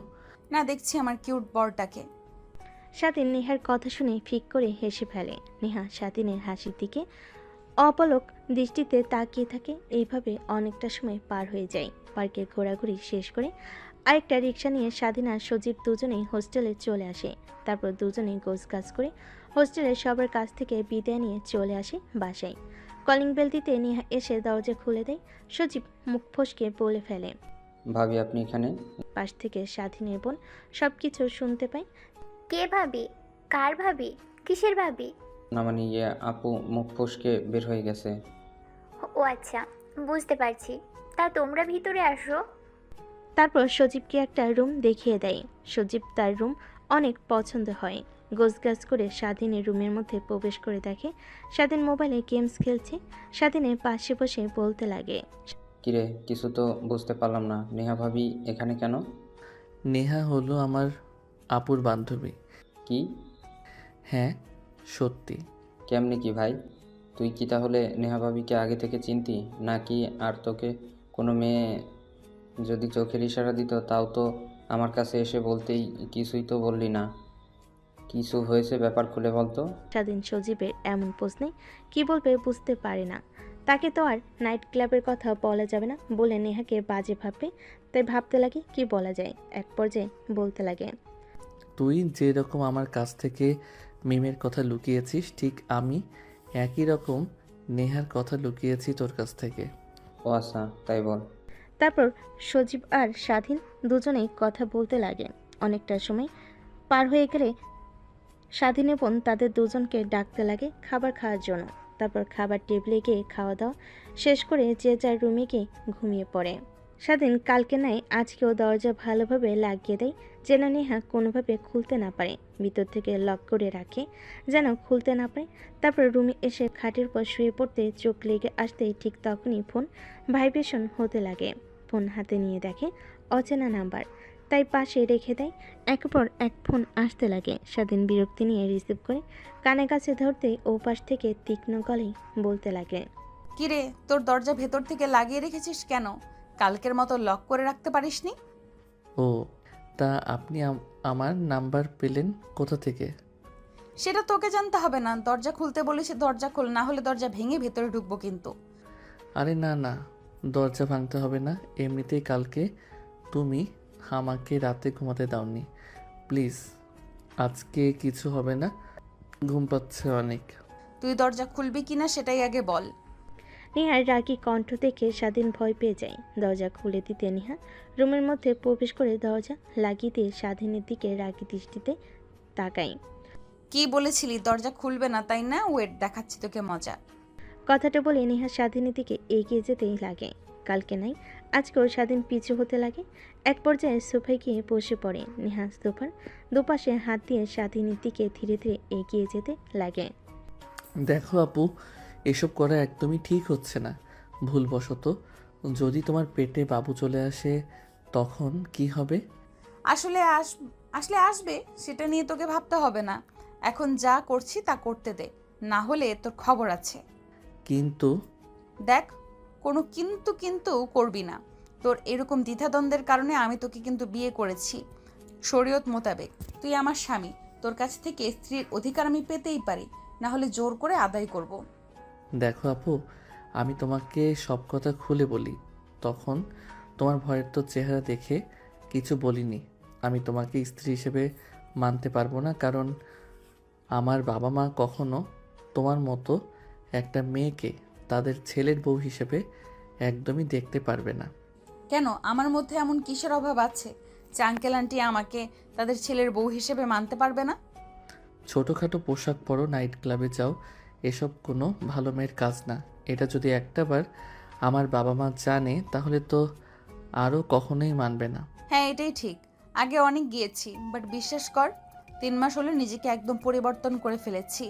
না, দেখছি আমার কিউট বরটাকে। স্বাধীন নেহার কথা শুনে ফিক করে হেসে ফেলে। নেহা স্বাধীনের হাসির দিকে অপলক দৃষ্টিতে তাকিয়ে থাকে। এইভাবে অনেকটা সময় পার হয়ে যায়। পার্কে ঘোরাঘুরি শেষ করে আরেকটা রিক্সা নিয়ে স্বাধীন আর সজীব দুজনেই হোস্টেলে চলে আসে। তারপর দুজনেই গোছগাছ করে হোস্টেলের সবার কাছ থেকে বিদায় নিয়ে চলে আসে বাসায়। কলিং বেল দিতে নেহা এসে দরজা খুলে দেয়। সজীব মুখ ফসকে বলে ফেলে, ভাবি আপনি এখানে? পাশ থেকে স্বাধীনের বোন সব কিছু শুনতে পায়। কে ভাবি? কার ভাবি? কিসের ভাবি? না মানে ইয়ে, আপু মুখ ফসকে বের হয়ে গেছে। ও আচ্ছা, বুঝতে পারছি। তা তোমরা ভিতরে আসো। তারপর সজীবকে একটা রুম দেখিয়ে দেয়। সজীব তার রুম অনেক পছন্দ হয়। গোছগাছ করে স্বাধীনের রুমের মধ্যে প্রবেশ করে দেখে স্বাধীন মোবাইলে গেমস খেলছে। স্বাধীনের পাশে বসে বলতে লাগে, কিরে, কিছু তো বুঝতে পারলাম না। নেহা ভাবি এখানে কেন? নেহা হলো আমার আপুর বান্ধবী। কি? হ্যাঁ, সত্যি। কেমনে কি ভাই? তুই কি তাহলে নেহা ভাবিকে আগে থেকে চিনতি নাকি? আর তোকে কোনো মেয়ে যদি চোখের ইশারা দিত, তাও তো আমার কাছে এসে বলতেই, কিছুই তো বললি না। কিছু হয়েছে, ব্যাপার খুলে বলতো। স্বাধীন সজীবের এমন প্রশ্নে কি বলবে বুঝতে পারে না। তাকে তো আর নাইট ক্লাবের কথা বলা যাবে না বলে নেহাকে বাজে ভাববে। তাই ভাবতে লাগে কি বলা যায়। এক পর্যায়ে বলতে লাগে, তুই যেরকম আমার কাছ থেকে মিমের কথা লুকিয়েছিস, ঠিক আমি একই রকম নেহার কথা লুকিয়েছি তোর কাছ থেকে। ও আচ্ছা, তাই বল। তারপর সজীব আর স্বাধীন দুজনেই কথা বলতে লাগে। অনেকটা সময় পার হয়ে গেলে স্বাধীন বোন তাদের দুজনকে ডাকতে লাগে খাবার খাওয়ার জন্য। তারপর খাবার টেবিলে গিয়ে খাওয়া দাওয়া শেষ করে যে যার রুমে গিয়ে ঘুমিয়ে পড়ে। স্বাধীন কালকে নাই আজকেও দরজা ভালোভাবে লাগিয়ে দেয় যেন নেহা কোনোভাবে খুলতে না পারে, ভিতর থেকে লক করে রাখে যেন খুলতে না পারে। তারপর রুমে এসে খাটের উপর শুয়ে পড়তে চোখ লেগে আসতেই ঠিক তখনই ফোন ভাইব্রেশন হতে লাগে। ফোন হাতে নিয়ে দেখে অচেনা নাম্বার, তাই পাশে রেখে দেয়। একের পর এক ফোন আসতে লাগে। স্বাধীন বিরক্তি নিয়ে রিসিভ করে কানে কাছে ধরতেই ও পাশ থেকে তীক্ষ্ণ গলায় বলতে লাগে, কিরে, তোর দরজা ভেতর থেকে লাগিয়ে রেখেছিস কেন? কালকের মতো লক করে রাখতে পারিসনি? ও, তা আপনি আমার নাম্বার পেলেন কোথা থেকে? সেটা তোকে জানতে হবে না। দরজা খুলতে বলেছি, দরজা খোল, না হলে দরজা ভেঙে ভেতরে ঢুকবো কিন্তু। আরে না না, দরজা ভাঙতে হবে না। এমনিতেই কালকে তুমি আমাকে রাতে ঘুমাতে দাওনি। প্লিজ, আজকে কিছু হবে না, ঘুম পাচ্ছে অনেক। তুই দরজা খুলবি কিনা সেটাই আগে বল। নেহার রাগী কণ্ঠ দেখে স্বাধীন ভয় পেয়ে যায়। দরজা খুলে দিতে নেহা রুমের মধ্যে প্রবেশ করে দরজা লাগিয়ে দিয়ে স্বাধীনের দিকে রাগী দৃষ্টিতে তাকায়। কি বলেছিলি দরজা খুলবে না, তাই না? ওয়েট, দেখাচ্ছি তোকে মজা। কথাটা বলে নেহা স্বাধীনের দিকে এগিয়ে যেতেই লাগে। কালকে নাই আজকেও স্বাধীন পিছু হতে লাগে। এক পর্যায়ে সোফায় গিয়ে বসে পড়ে। নেহা সোফার দুপাশে হাত দিয়ে স্বাধীনের দিকে ধীরে ধীরে এগিয়ে যেতে লাগে। দেখো আপু, এসব করা একদমই ঠিক হচ্ছে না। ভুলবশত যদি তোমার পেটে বাবু চলে আসে তখন কি হবে? আসলে আসবে, সেটা নিয়ে তোকে ভাবতে হবে না। এখন যা করছি তা করতে দে, না হলে তোর খবর আছে। কিন্তু দেখ, কোনো কিন্তু কিন্তু করবি না। তোর এরকম দ্বিধাদ্বন্দ্বের কারণে আমি তোকে কিন্তু বিয়ে করেছি শরীয়ত মোতাবেক। তুই আমার স্বামী, তোর কাছ থেকে স্ত্রীর অধিকার আমি পেতেই পারি, না হলে জোর করে আদায় করব। দেখো আপু, আমি তোমাকে সব কথা খুলে বলি, তখন তোমার ভয়ের তো চেহারা দেখে কিছু বলিনি। আমি তোমাকে স্ত্রী হিসেবে মানতে পারবো না, কারণ আমার বাবা মা কখনো তোমার মতো একটা মেয়েকে তাদের ছেলের বউ হিসেবে একদমই দেখতে পারবে না। কেন, আমার মধ্যে এমন কিসের অভাব আছে যে আঙ্কেল আন্টি আমাকে তাদের ছেলের বউ হিসেবে মানতে পারবে না? ছোটোখাটো পোশাক পরো, নাইট ক্লাবে যাও, এসব কোনো ভালো মেয়ের কাজ না। এটা যদি একটাবার আমার বাবা মা জানে তাহলে তো আরও কখনোই মানবে না। হ্যাঁ, এটাই ঠিক। আগে অনেক গিয়েছি, বাট বিশ্বাস কর 3 মাস হলো নিজেকে একদম পরিবর্তন করে ফেলেছি।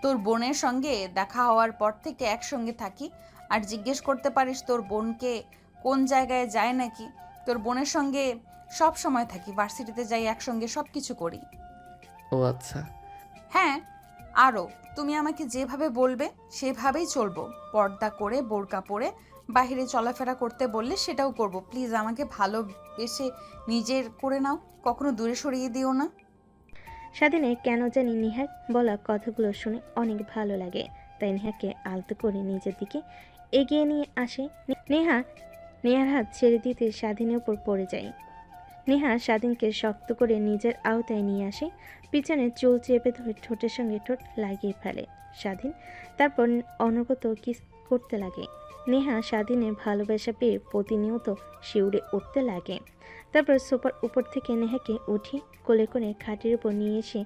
তোর বোনের সঙ্গে দেখা হওয়ার পর থেকে একসঙ্গে থাকি। আর জিজ্ঞেস করতে পারিস তোর বোনকে কোন জায়গায় যায় নাকি? তোর বোনের সঙ্গে সব সময় থাকি, ভার্সিটিতে যাই একসঙ্গে, সব কিছু করি। ও আচ্ছা। হ্যাঁ, আরও তুমি আমাকে যেভাবে বলবে সেভাবেই চলবো। পর্দা করে বোরকা পরে বাইরে চলাফেরা করতে বললে সেটাও করব। প্লিজ আমাকে ভালোবেসে নিজের করে নাও, কখনো দূরে সরিয়ে দিও না। স্বাধীনের কেন জানি নেহার বলা কথাগুলো শুনে অনেক ভালো লাগে, তাই নেহাকে আলতো করে নিজের দিকে এগিয়ে নিয়ে আসে। নেহার হাত ছেড়ে দিতে স্বাধীনের উপর পড়ে যায়। নেহা স্বাধীনকে শক্ত করে নিজের আওতায় নিয়ে আসে, পিছনে চুল চেপে ধরে ঠোঁটের সঙ্গে ঠোঁট লাগিয়ে ফেলে স্বাধীন। তারপর অনবরত কিস করতে লাগে। নেহা স্বাধীনের ভালোবাসা পেয়ে প্রতিনিয়ত শিউরে উঠতে লাগে। তারপর সোফার উপর থেকে নেহাকে উঠি কোলে করে খাটের উপর নিয়ে এসে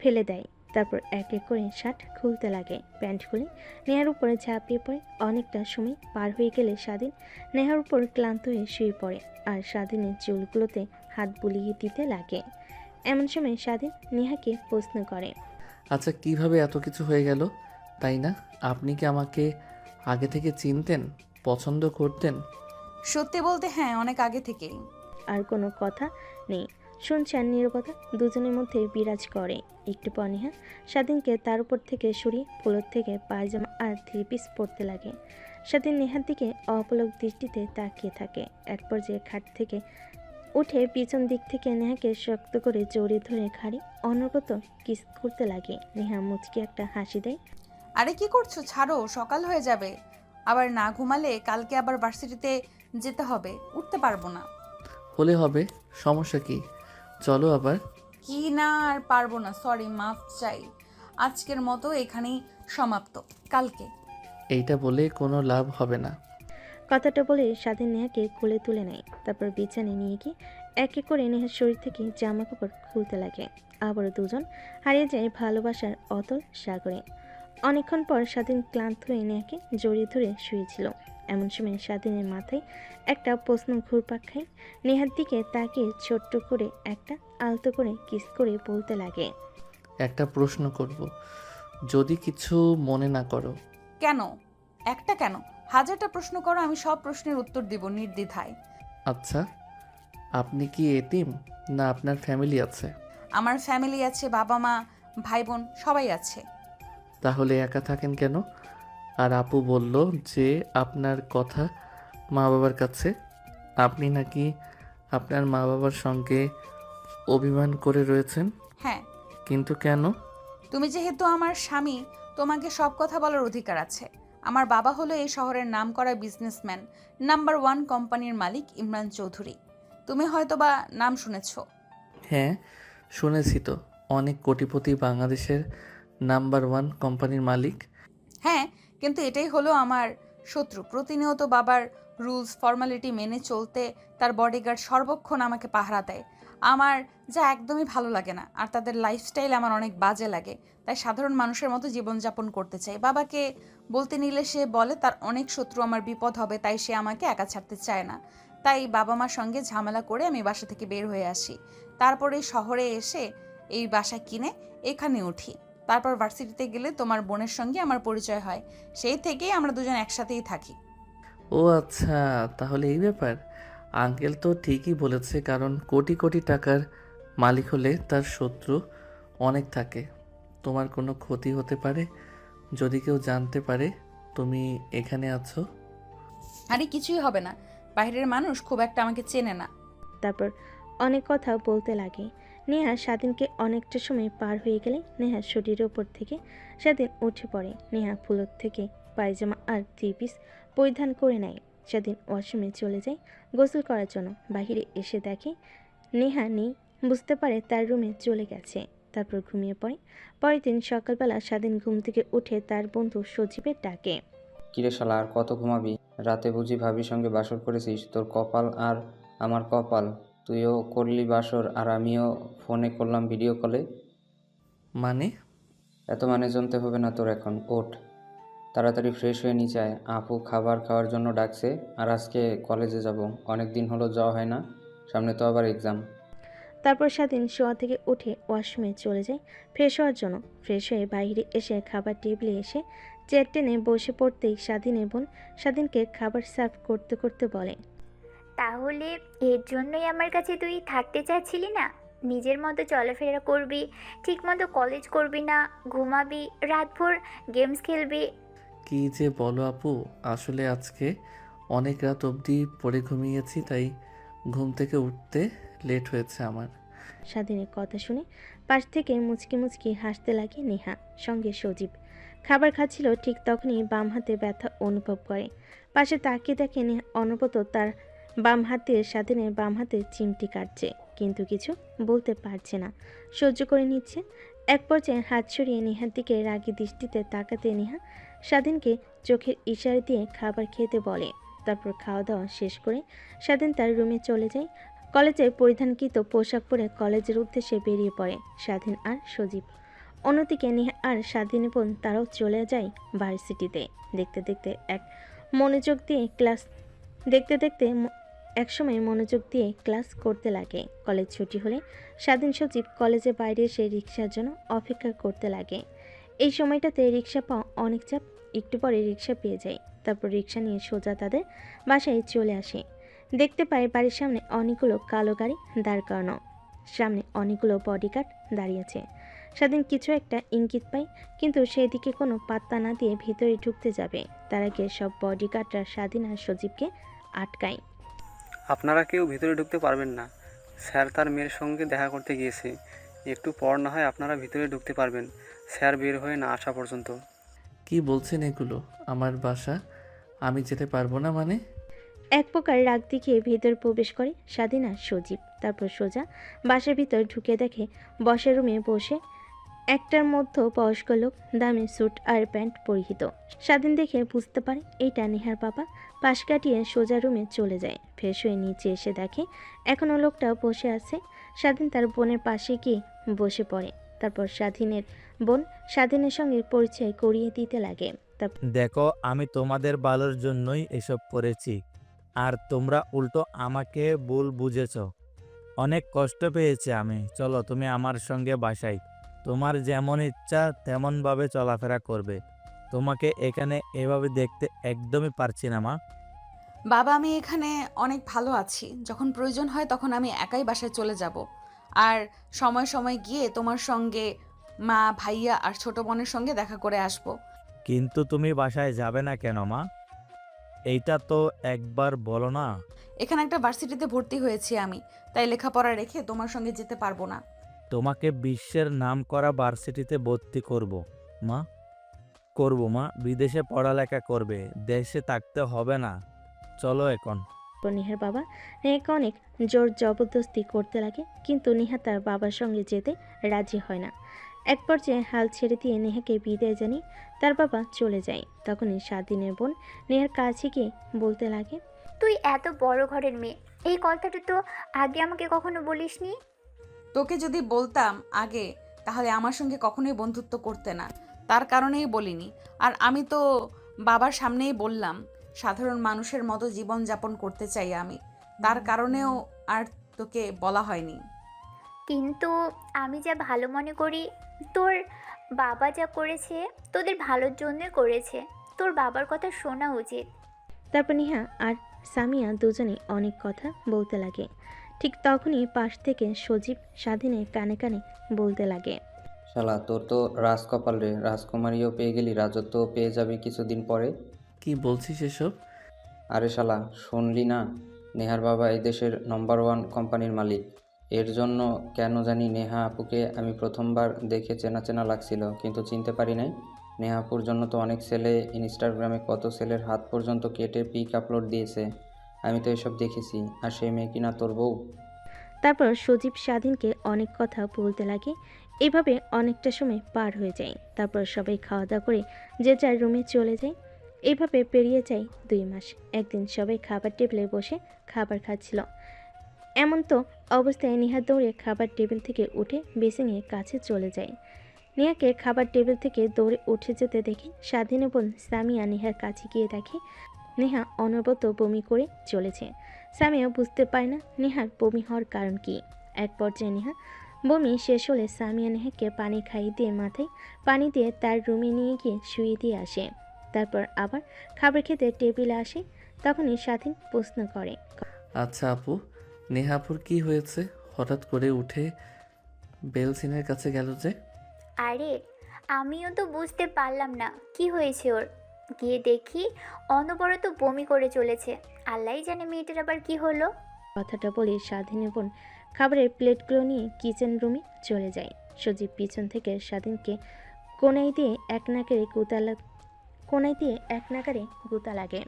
ফেলে দেয়। তারপর এক এক করে শার্ট খুলতে লাগে। প্যান্ট খুলে নেহার উপরে ঝাঁপিয়ে পড়ে। অনেকটা সময় পার হয়ে গেলে স্বাধীন নেহার উপর ক্লান্ত হয়ে শুয়ে পড়ে আর স্বাধীনের চুলগুলোতে হাত বুলিয়ে দিতে লাগে। এমন সময় স্বাধীন নেহাকে প্রশ্ন করে, আচ্ছা, কিভাবে এত কিছু হয়ে গেল? তাই না, আপনি কি আমাকে আগে থেকে চিনতেন, পছন্দ করতেন? সত্যি বলতে হ্যাঁ, অনেক আগে থেকেই। আর কোনো কথা নেই। শুনছে আর নীরবতা দুজনের মধ্যে বিরাজ করে। একটু পর নেহা স্বাধীনকে তার উপর থেকে সরিয়ে ফ্লোর থেকে পায়জামা আর 3 পিস পরতে লাগে। স্বাধীন নেহার দিকে অপলক দৃষ্টিতে তাকিয়ে থাকে। এক পর্যায়ে খাট থেকে উঠে পিছন দিক থেকে নেহাকে শক্ত করে জড়িয়ে ধরে ঘাড়ে অনবরত কিস করতে লাগে। নেহা মুচকি একটা হাসি দেয়। আরে কি করছো, ছাড়ো, সকাল হয়ে যাবে। আবার না ঘুমালে কালকে আবার ভার্সিটিতে যেতে হবে, উঠতে পারবো না। হলে হবে, সমস্যা কি? চলো আবার। কি না, আর পারবো না, সরি, মাফ চাই। আজকের মতো এখানেই সমাপ্ত, কালকে। এইটা বলে কোনো লাভ হবে না। কথাটা বলে স্বাধীন নেহাকে কোলে তুলে নেয়। তারপর বিছানায় নিয়ে গিয়ে এক এক করে নেহার শরীর থেকে জামা কাপড় খুলতে লাগে। আবারও দুজন হারিয়ে যায় ভালোবাসার অতল সাগরে। অনেকক্ষণ পর স্বাধীন ক্লান্ত হয়ে নেহাকে জড়িয়ে ধরে শুয়েছিল। এমন সময় স্বাধীনের মাথায় একটা প্রশ্ন ঘুরপাক খায়। নেহার দিকে তাকিয়ে ছোট্ট করে একটা আলতো করে কিস করে বলতে লাগে, একটা প্রশ্ন করব, যদি কিছু মনে না করো। কেন? একটা কেন, হাজারটা প্রশ্ন করো, আমি সব প্রশ্নের উত্তর দিব নির্দ্বিধায়। আচ্ছা, আপনি কি এতিম না আপনার ফ্যামিলি আছে? আমার ফ্যামিলি আছে, বাবা মা ভাই বোন সবাই আছে। তাহলে একা থাকেন কেন? আর আপু বলল যে আপনার কথা মা বাবার কাছে, আপনি নাকি আপনার মা বাবার সঙ্গে অভিমান করে রয়েছেন। হ্যাঁ, কিন্তু কেন? তুমি যেহেতু আমার স্বামী, তোমাকে সব কথা বলার অধিকার আছে। আমার বাবা হলো এই শহরের নামকরা বিজনেসম্যান, নাম্বার 1 কোম্পানির মালিক ইমরান চৌধুরী। তুমি হয়তোবা নাম শুনেছো। হ্যাঁ, শুনেছি তো, অনেক কোটিপতি বাংলাদেশের নাম্বার 1 কোম্পানির মালিক। হ্যাঁ, কিন্তু এটাই হলো আমার শত্রু। প্রতিনিয়ত বাবার রুলস ফর্মালিটি মেনে চলতে তার বডিগার্ড সর্বক্ষণ আমাকে পাহারা দেয়, আমার যা একদমই ভালো লাগে না। আর তাদের লাইফস্টাইল আমার অনেক বাজে লাগে, তাই সাধারণ মানুষের মতো জীবনযাপন করতে চাই। বাবাকে বলতে নিলে সে বলে তার অনেক শত্রু, আমার বিপদ হবে, তাই সে আমাকে একা ছাড়তে চায় না। তাই বাবা মার সঙ্গে ঝামেলা করে আমি বাসা থেকে বের হয়ে আসি। তারপরে শহরে এসে এই বাসা কিনে এখানে উঠি। তারপর ভার্সিটিতে গেলে তোমার বোনের সঙ্গে আমার পরিচয় হয়, সেই থেকেই আমরা দুজন একসাথেই থাকি। ও আচ্ছা, তাহলে এই ব্যাপার। আঙ্কেল তো ঠিকই বলেছে, কারণ কোটি কোটি টাকার মালিক হলে তার শত্রু অনেক থাকে। তোমার কোনো ক্ষতি হতে পারে যদি কেউ জানতে পারে তুমি এখানে আছো। আরে কিছুই হবে না, বাইরের মানুষ খুব একটা আমাকে চেনে না। তারপর অনেক কথা বলতে লাগে। নেহা স্বাধীনকে অনেকটা সময় পার হয়ে গেলে নেহার শরীরের ওপর থেকে স্বাধীন উঠে পড়ে। নেহা ফুলোর থেকে পায়জামা আর 3 পিস পরিধান করে নেয়। স্বাধীন ওয়াশরুমে চলে যায় গোসল করার জন্য। বাহিরে এসে দেখে নেহা নেই, বুঝতে পারে তার রুমে চলে গেছে। তারপর ঘুমিয়ে পড়ে। পরের দিন সকালবেলা স্বাধীন ঘুম থেকে উঠে তার বন্ধু সজীবের ডাকে, কিরে শালা, আর কত ঘুমাবি? রাতে বুঝি ভাবির সঙ্গে বাসর করেছিস? তোর কপাল আর আমার কপাল, তুইও করলি বাসর আর আমিও ফোনে করলাম ভিডিও কলে। মানে? এত মানে জানতে হবে না তোর এখন, ওঠ তাড়াতাড়ি ফ্রেশ হয়ে নিচে আয়। আপু খাবার খাওয়ার জন্য ডাকছে, আর আজকে কলেজে যাব, অনেক দিন হলো যাওয়া হয় না, সামনে তো আবার এক্সাম। তারপর স্বাধীন শোয়া থেকে উঠে ওয়াশরুমে চলে যায় ফ্রেশ হওয়ার জন্য। ফ্রেশ হয়ে বাইরে এসে খাবার টেবিলে এসে চেয়ার টেনে বসে পড়তেই স্বাধীনের বোন স্বাধীনকে খাবার সার্ভ করতে করতে বলে, তাহলে এর জন্যই আমার কাছে তুই থাকতে চাচ্ছিলি না? নিজের মতো চলাফেরা করবি, ঠিকমতো কলেজ করবি না, ঘুমাবি, রাতভর গেমস খেলবি। কি যে বলো আপু, আসলে আজকে অনেক রাত অবধি পড়ে ঘুমিয়েছি, তাই ঘুম থেকে উঠতে লেট হয়েছে আমার। স্বাধীনের কথা শুনে পাশ থেকে মুচকি মুচকি হাসতে লাগে নেহা। সঙ্গে সজীব খাবার খাচ্ছিল। ঠিক তখনই বাম হাতে ব্যথা অনুভব করে। পাশে তাকিয়ে দেখে নেহা অনবরত তার বাম হাতের স্বাধীনের বাম হাতে চিমটি কাটছে, কিন্তু কিছু বলতে পারছে না, সহ্য করে নিচ্ছে। এক পর্যায়ে হাত সরিয়ে নেহার দিকে রাগী দৃষ্টিতে তাকাতে নেহা স্বাধীনকে চোখের ইশারা দিয়ে খাবার খেতে বলে। তারপর খাওয়া দাওয়া শেষ করে স্বাধীন তার রুমে চলে যায়। কলেজে পরিধানকৃত পোশাক পরে কলেজের উদ্দেশ্যে বেরিয়ে পড়ে স্বাধীন আর সজীব। অন্যদিকে নেহা আর স্বাধীনের বোন তারাও চলে যায় ভার্সিটিতে। একসময় মনোযোগ দিয়ে ক্লাস করতে লাগে। কলেজ ছুটি হলে স্বাধীন সজীব কলেজের বাইরে এসে রিক্সার জন্য অপেক্ষা করতে লাগে। এই সময়টাতে রিক্সা পাওয়া অনেক চাপ। একটু পরে রিক্সা পেয়ে যায়। তারপর রিক্সা নিয়ে সোজা তাদের বাসায় চলে আসে। দেখতে পায় বাড়ির সামনে অনেকগুলো কালো গাড়ি দাঁড় করানো, সামনে অনেকগুলো বডিগার্ড দাঁড়িয়ে আছে। স্বাধীন কিছু একটা ইঙ্গিত পায়, কিন্তু সেদিকে কোনো পাত্তা না দিয়ে ভিতরে ঢুকতে যাবে তার আগে সব বডিগার্ডরা স্বাধীন আর সজীবকে আটকায়। আপনারা কেউ ভিতরে ঢুকতে পারবেন না, স্যার তার মেয়ের সঙ্গে দেখা করতে গিয়েছে, একটু পর না হয় আপনারা ভিতরে ঢুকতে পারবেন, স্যার বের হয়ে না আসা পর্যন্ত। কি বলছেন এগুলো? আমার বাসা, আমি যেতে পারবো না মানে? এক প্রকার রাগ দেখিয়ে ভিতর প্রবেশ করে স্বাধীন আর সজীব। তারপর সোজা বাসার ভিতর ঢুকে দেখে বসার রুমে বসে একটার মধ্য বয়স্ক লোক, দামি স্যুট আর প্যান্ট পরিহিত। স্বাধীন দেখে বুঝতে পারে এইটা নেহার বাবা। পাশ কাটিয়ে সোজা রুমে চলে যায়। ফ্রেশ হয়ে নিচে এসে দেখে এখনও লোকটা বসে আছে। স্বাধীন তার বোনের পাশে গিয়ে বসে পড়ে। তারপর স্বাধীনের বোন স্বাধীনের সঙ্গে পরিচয় করিয়ে দিতে লাগে। তারপর দেখো, আমি তোমাদের ভালোর জন্যই এসব করেছি, আর তোমরা উল্টো আমাকে ভুল বুঝেছ। অনেক কষ্ট পেয়েছি আমি। চলো তুমি আমার সঙ্গে বাসায়। তোমার যেমন ইচ্ছা তেমনভাবে চলাফেরা করবে। তোমাকে এখানে এভাবে দেখতে একদমই পারছি না, মা। বাবা, আমি এখানে অনেক ভালো আছি। যখন প্রয়োজন হয় তখন আমি একাই বাসায় চলে যাব। আর সময় সময় গিয়ে তোমার সঙ্গে মা, ভাইয়া আর ছোট বোনের সঙ্গে দেখা করে আসব। কিন্তু তুমি বাসায় যাবে না কেন, মা? এইটা তো একবার বলো না। এখানে একটা ভার্সিটিতে ভর্তি হয়েছি আমি, তাই লেখাপড়া রেখে তোমার সঙ্গে যেতে পারবো না। তোমাকে বিশ্বের নামকরা ভার্সিটিতে ভর্তি করব, মা। করব, মা। বিদেশে পড়ালেখা করবে, দেশে থাকতে হবে না। চলো এখন। নেহার বাবা নেহাকে অনেক জোর জবরদস্তি করতে লাগে, কিন্তু নেহা তার বাবার সঙ্গে যেতে রাজি হয় না। এক পর্যায়ে হাল ছেড়ে দিয়ে নেহাকে বিদায় জানিয়ে তার বাবা চলে যায়। তখনই স্বাধীনের বোন নেহার কাছে গিয়ে বলতে লাগে, তুই এত বড় ঘরের মেয়ে, এই কথাটা তো আগে আমাকে কখনো বলিসনি। তোকে যদি বলতাম আগে, তাহলে আমার সঙ্গে কখনোই বন্ধুত্ব করতে না, তার কারণেই বলিনি। আর আমি তো বাবার সামনেই বললাম, সাধারণ মানুষের মতো জীবন যাপন করতে চাই আমি, তার কারণেও আর তোকে বলা হয়নি। কিন্তু আমি যা ভালো মনে করি, তোর বাবা যা করেছে তোদের ভালোর জন্যই করেছে। তোর বাবার কথা শোনা উচিত। তারপর নেহা আর সামিয়া দুজনেই অনেক কথা বলতে লাগে। ঠিক তখনই পাশ থেকে সজীব স্বাধীনের কানে কানে বলতে লাগে, শালা, তোর তো রাজকপাল রে। রাজকুমারীও পেয়ে গেলি, রাজত্বও পেয়ে যাবি কিছুদিন পরে। কি বলছিস এসব? আরে শালা, শুনলি না? নেহার বাবা এই দেশের নম্বর 1 কোম্পানির মালিক। এর জন্য কেন জানি নেহা আপুকে আমি প্রথমবার দেখে চেনা চেনা লাগছিল, কিন্তু চিনতে পারি নাই। নেহা আপুর জন্য তো অনেক ছেলে ইনস্টাগ্রামে কত ছেলের হাত পর্যন্ত কেটে পিক আপলোড দিয়েছে। আমি তো এসব দেখেছি। আর সেই মেয়ে কিনা তোর বউ। তারপর সজীব স্বাধীনকে অনেক কথা বলতে লাগে। এভাবে অনেকটা সময় পার হয়ে যায়। তারপর সবাই খাওয়া দাওয়া করে যে যার রুমে চলে যায়। এইভাবে পেরিয়ে যায় 2 মাস। একদিন সবাই খাবার টেবিলে বসে খাবার খাচ্ছিল। এমন তো অবস্থায় নেহা দৌড়ে খাবার টেবিল থেকে উঠে বেসিংয়ের কাছে চলে যায়। নেহাকে খাবার টেবিল থেকে দৌড়ে উঠে যেতে দেখে স্বাধীনের বোন সামিয়া নেহার কাছে গিয়ে দেখে নেহা অনবরত বমি করে চলেছে। সামিয়া বুঝতে পারে না নেহার বমি হওয়ার কারণ কি। এক পর্যায়ে নেহা বমি শেষ হলে সামিয়া নেহাকে পানি খাইয়ে দিয়ে মাথায় পানি দিয়ে তার রুমে নিয়ে গিয়ে শুয়ে দিয়ে আসে। তারপর আবার খাবার খেতে টেবিলে আসে। তখনই স্বাধীন প্রশ্ন করে, আচ্ছা আপু, নেহাপুর কি হয়েছে? হঠাৎ করে উঠে বেলসিনের কাছে গেল যে? আরে আমিও তো বুঝতে পারলাম না কি হয়েছে ওর। গিয়ে দেখি অনবরত বমি করে চলেছে। আল্লাহই জানে মেয়েটার আবার কি হলো। কথাটা বলে স্বাধীনের বোন খাবারের প্লেটগুলো নিয়ে কিচেন রুমে চলে যায়। সজীব পিছন থেকে স্বাধীনকে কোনায় দিয়ে এক নাগারে গুতা লাগে।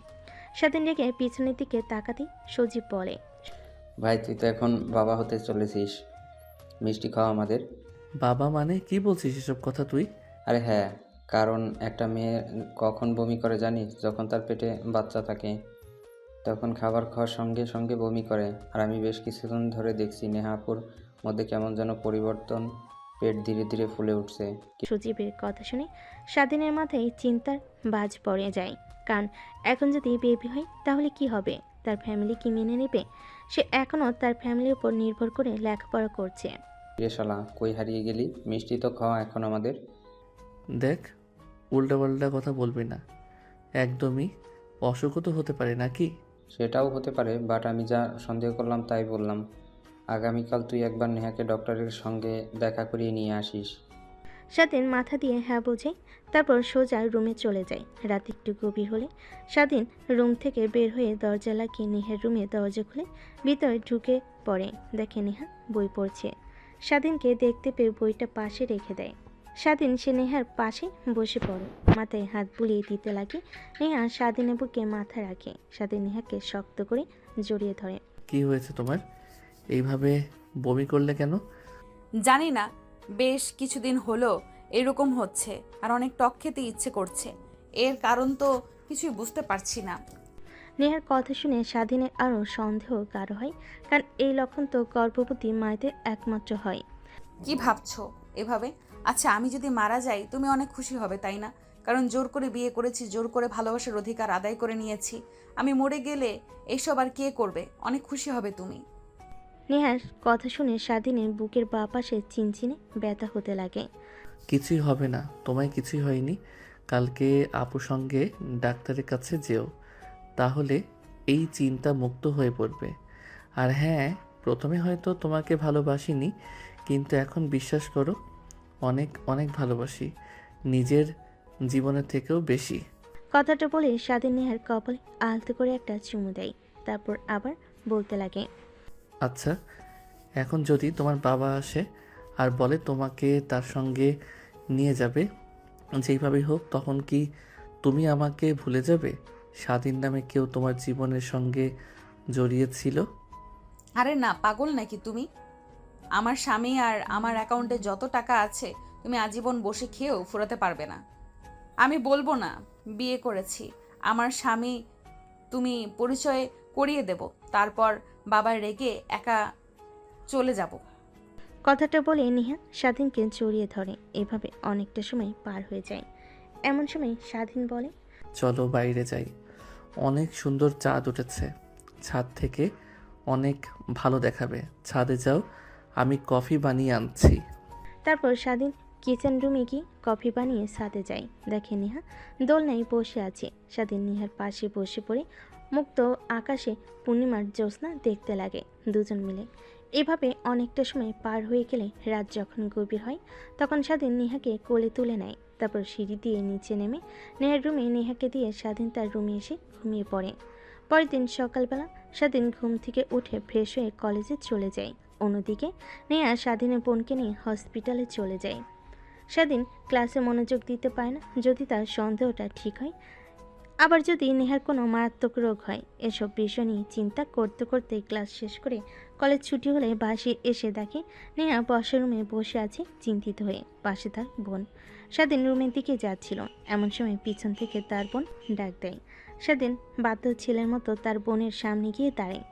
স্বাধীন রেখে পিছনের দিকে তাকাতেই সজীব বলে, ভাই, তুই তো এখন বাবা হতে চলেছিস। মিষ্টি খাওয়া আমাদের। বাবা মানে কি বলছিস এসব কথা তুই? আরে হ্যাঁ, কারণ একটা মেয়ে কখন বমি করে জানিস? যখন তার পেটে বাচ্চা থাকে, তখন খাবার খাওয়ার সঙ্গে সঙ্গে বমি করে। আর আমি বেশ কিছুদিন ধরে দেখছি নেহা আপুর মধ্যে কেমন যেন পরিবর্তন, পেট ধীরে ধীরে ফুলে উঠছে। সজীবের কথা শুনে স্বাধীনের মাথায় চিন্তার বাজ পড়ে যায়। কারণ এখন যদি বেবি হয় তাহলে কি হবে? তার ফ্যামিলি কি মেনে নেবে? সে এখনও তার ফ্যামিলির উপর নির্ভর করে লেখাপড়া করছে। রে শালা, কই হারিয়ে গেলি? মিষ্টি তো খাওয়া এখন আমাদের। দেখ, উল্টাপাল্টা কথা বলবি না। একদমই অসুখও তো হতে পারে নাকি? সেটাও হতে পারে, বাট আমি যা সন্দেহ করলাম তাই বললাম। আগামীকাল তুই একবার নেহাকে ডক্টরের সঙ্গে দেখা করিয়ে নিয়ে আসিস। স্বাধীন মাথা দিয়ে হ্যাঁ বোঝে। তারপর সোজা রুমে চলে যায়। রাত একটু গভীর হলে স্বাধীন রুম থেকে বের হয়ে দরজা লাগিয়ে নেহার রুমে দরজা খুলে ভিতরে ঢুকে পড়ে। দেখে নেহা বই পড়ছে। স্বাধীনকে দেখতে পেয়ে বইটা পাশে রেখে দেয়। স্বাধীন সে নেহার পাশে বসে পড়ে, মাথায় হাত বুলিয়ে দিতে লাগে। নেহা স্বাধীনের বুকে মাথা রাখে। স্বাধীন নেহাকে শক্ত করে জড়িয়ে ধরে। কি হয়েছে তোমার? এইভাবে বমি করলে কেন? জানি না, বেশ কিছুদিন হলো এরকম হচ্ছে, আর অনেক টক খেতে ইচ্ছে করছে। এর কারণ তো কিছুই বুঝতে পারছি না। নেহার কথা শুনে স্বাধীনের আরও সন্দেহ গাঢ় হয়, কারণ এই লক্ষণ তো গর্ভবতী মায়েদের একমাত্র হয়। কি ভাবছো এভাবে? আচ্ছা, আমি যদি মারা যাই তুমি অনেক খুশি হবে, তাই না? কারণ জোর করে বিয়ে করেছি, জোর করে ভালোবাসার অধিকার আদায় করে নিয়েছি। আমি মরে গেলে এইসব আর কে করবে? অনেক খুশি হবে তুমি। নেহার কথা শুনে স্বাধীনের বুকের বাঁ পাশে চিনচিনে ব্যথা হতে লাগে। কিছুই হবে না, তোমায় কিছুই হয়নি। কালকে আপুর সঙ্গে ডাক্তারের কাছে যেও, তাহলে এই চিন্তা মুক্ত হয়ে পড়বে। আর হ্যাঁ, প্রথমে হয়তো তোমাকে ভালোবাসিনি, কিন্তু এখন বিশ্বাস করো, অনেক অনেক ভালোবাসি, নিজের জীবনের থেকেও বেশি। কথাটা বলে স্বাধীন নেহার কপালে আলতো করে একটা চুমু দেয়। তারপর আবার বলতে লাগে, আচ্ছা, এখন যদি তোমার বাবা আসে আর বলে তোমাকে তার সঙ্গে নিয়ে যাবে, যেইভাবেই হোক, তখন কি তুমি আমাকে ভুলে যাবে? স্বাধীন নামে কেউ তোমার জীবনের সঙ্গে জড়িয়েছিল? আরে না, পাগল নাকি তুমি? আমার স্বামী আর আমার অ্যাকাউন্টে যত টাকা আছে তুমি আজীবন বসে খেয়েও ফুরাতে পারবে না। আমি বলবো না বিয়ে করেছি, আমার স্বামী তুমি পরিচয় করিয়ে দেব, তারপর বাবার রেগে একা চলে যাব। কথাটা বলে নেহা স্বাধীনকে জড়িয়ে ধরে। এভাবে অনেকটা সময় পার হয়ে যায়। এমন সময় স্বাধীন বলে, চলো বাইরে যাই, অনেক সুন্দর চাঁদ উঠেছে, ছাদ থেকে অনেক ভালো দেখাবে। ছাদে যাও, আমি কফি বানিয়ে আনছি। তারপর স্বাধীন কিচেন রুমে গিয়ে কফি বানিয়ে ছাদে যায়। দেখে নেহা দোলনায় বসে আছে। স্বাধীন নেহার পাশে বসে পড়ে মুক্ত আকাশে পূর্ণিমার জ্যোৎস্না দেখতে লাগে দুজন মিলে। এভাবে অনেকটা সময় পার হয়ে গেলে রাত যখন গভীর হয়, তখন স্বাধীন নেহাকে কোলে তুলে নেয়। তারপর সিঁড়ি দিয়ে নিচে নেমে নেহার রুমে নেহাকে দিয়ে স্বাধীন তার রুমে এসে ঘুমিয়ে পড়ে। পরের দিন সকালবেলা স্বাধীন ঘুম থেকে উঠে ফ্রেশ হয়ে কলেজে চলে যায়। অন্যদিকে নেহা স্বাধীনের বোনকে নিয়ে হসপিটালে চলে যায়। স্বাধীন ক্লাসে মনোযোগ দিতে পারে না, যদি তার সন্দেহটা ঠিক হয়, আবার যদি নেহার কোনো মারাত্মক রোগ হয়। এসব বিষয় নিয়ে চিন্তা করতে করতে ক্লাস শেষ করে কলেজ ছুটি হলে বাসে এসে দেখে নেহা বসার রুমে বসে আছে চিন্তিত হয়ে, পাশে তার বোন। স্বাধীন রুমের দিকে যাচ্ছিল, এমন সময় পিছন থেকে তার বোন ডাক দেয়। স্বাধীন বাধ্য ছেলের মতো তার বোনের সামনে গিয়ে দাঁড়ায়।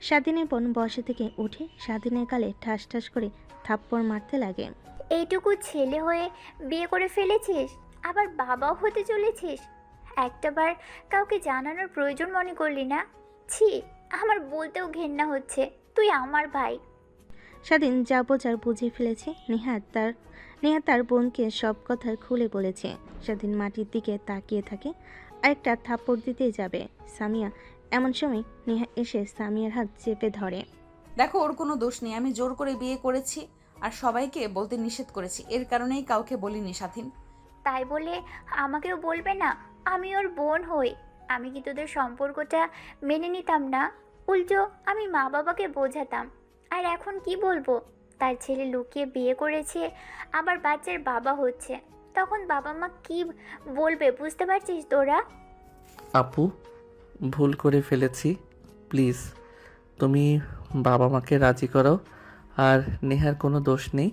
স্বাধীনের বোন বসা থেকে উঠে স্বাধীনের গালে ঠাস ঠাস করে থাপ্পড় মারতে লাগে। এইটুকু ছেলে হয়ে বিয়ে করে ফেলেছিস, আবার বাবাও হতে চলেছিস। একটাবার কাউকে জানানোর প্রয়োজন মনে করলি না? ছি, আমার বলতেও ঘেন্না হচ্ছে। তুই আমার ভাই। স্বাধীন যা বোঝার বুঝে ফেলেছে। নেহা তার বোনকে সব কথা খুলে বলেছে। স্বাধীন মাটির দিকে তাকিয়ে থাকে, আরেকটা থাপ্পড় দিতে যাবে সামিয়া। এমন সময় নেহা এসে সামিয়ার হাত চেপে ধরে। দেখো, ওর কোনো দোষ নেই, আমি জোর করে বিয়ে করেছি আর সবাইকে বলতে নিষেধ করেছি, এর কারণেই কাউকে বলিনি স্বাধীন। তাই বলে আমাকেও বলবে না? আমি ওর বোন হই। আমি কি তোদের সম্পর্কটা মেনে নিতাম না? উল্টো আমি মা বাবাকে বোঝাতাম। আর এখন কি বলবো? তার ছেলে লুকিয়ে বিয়ে করেছে, আবার বাচ্চার বাবা হচ্ছে। তখন বাবা মা কি বলবে বুঝতে পারছিস তোরা? আপু, ভুল করে ফেলেছি, প্লিজ তুমি বাবা মাকে রাজি করাও। আর নেহার কোনো দোষ নেই,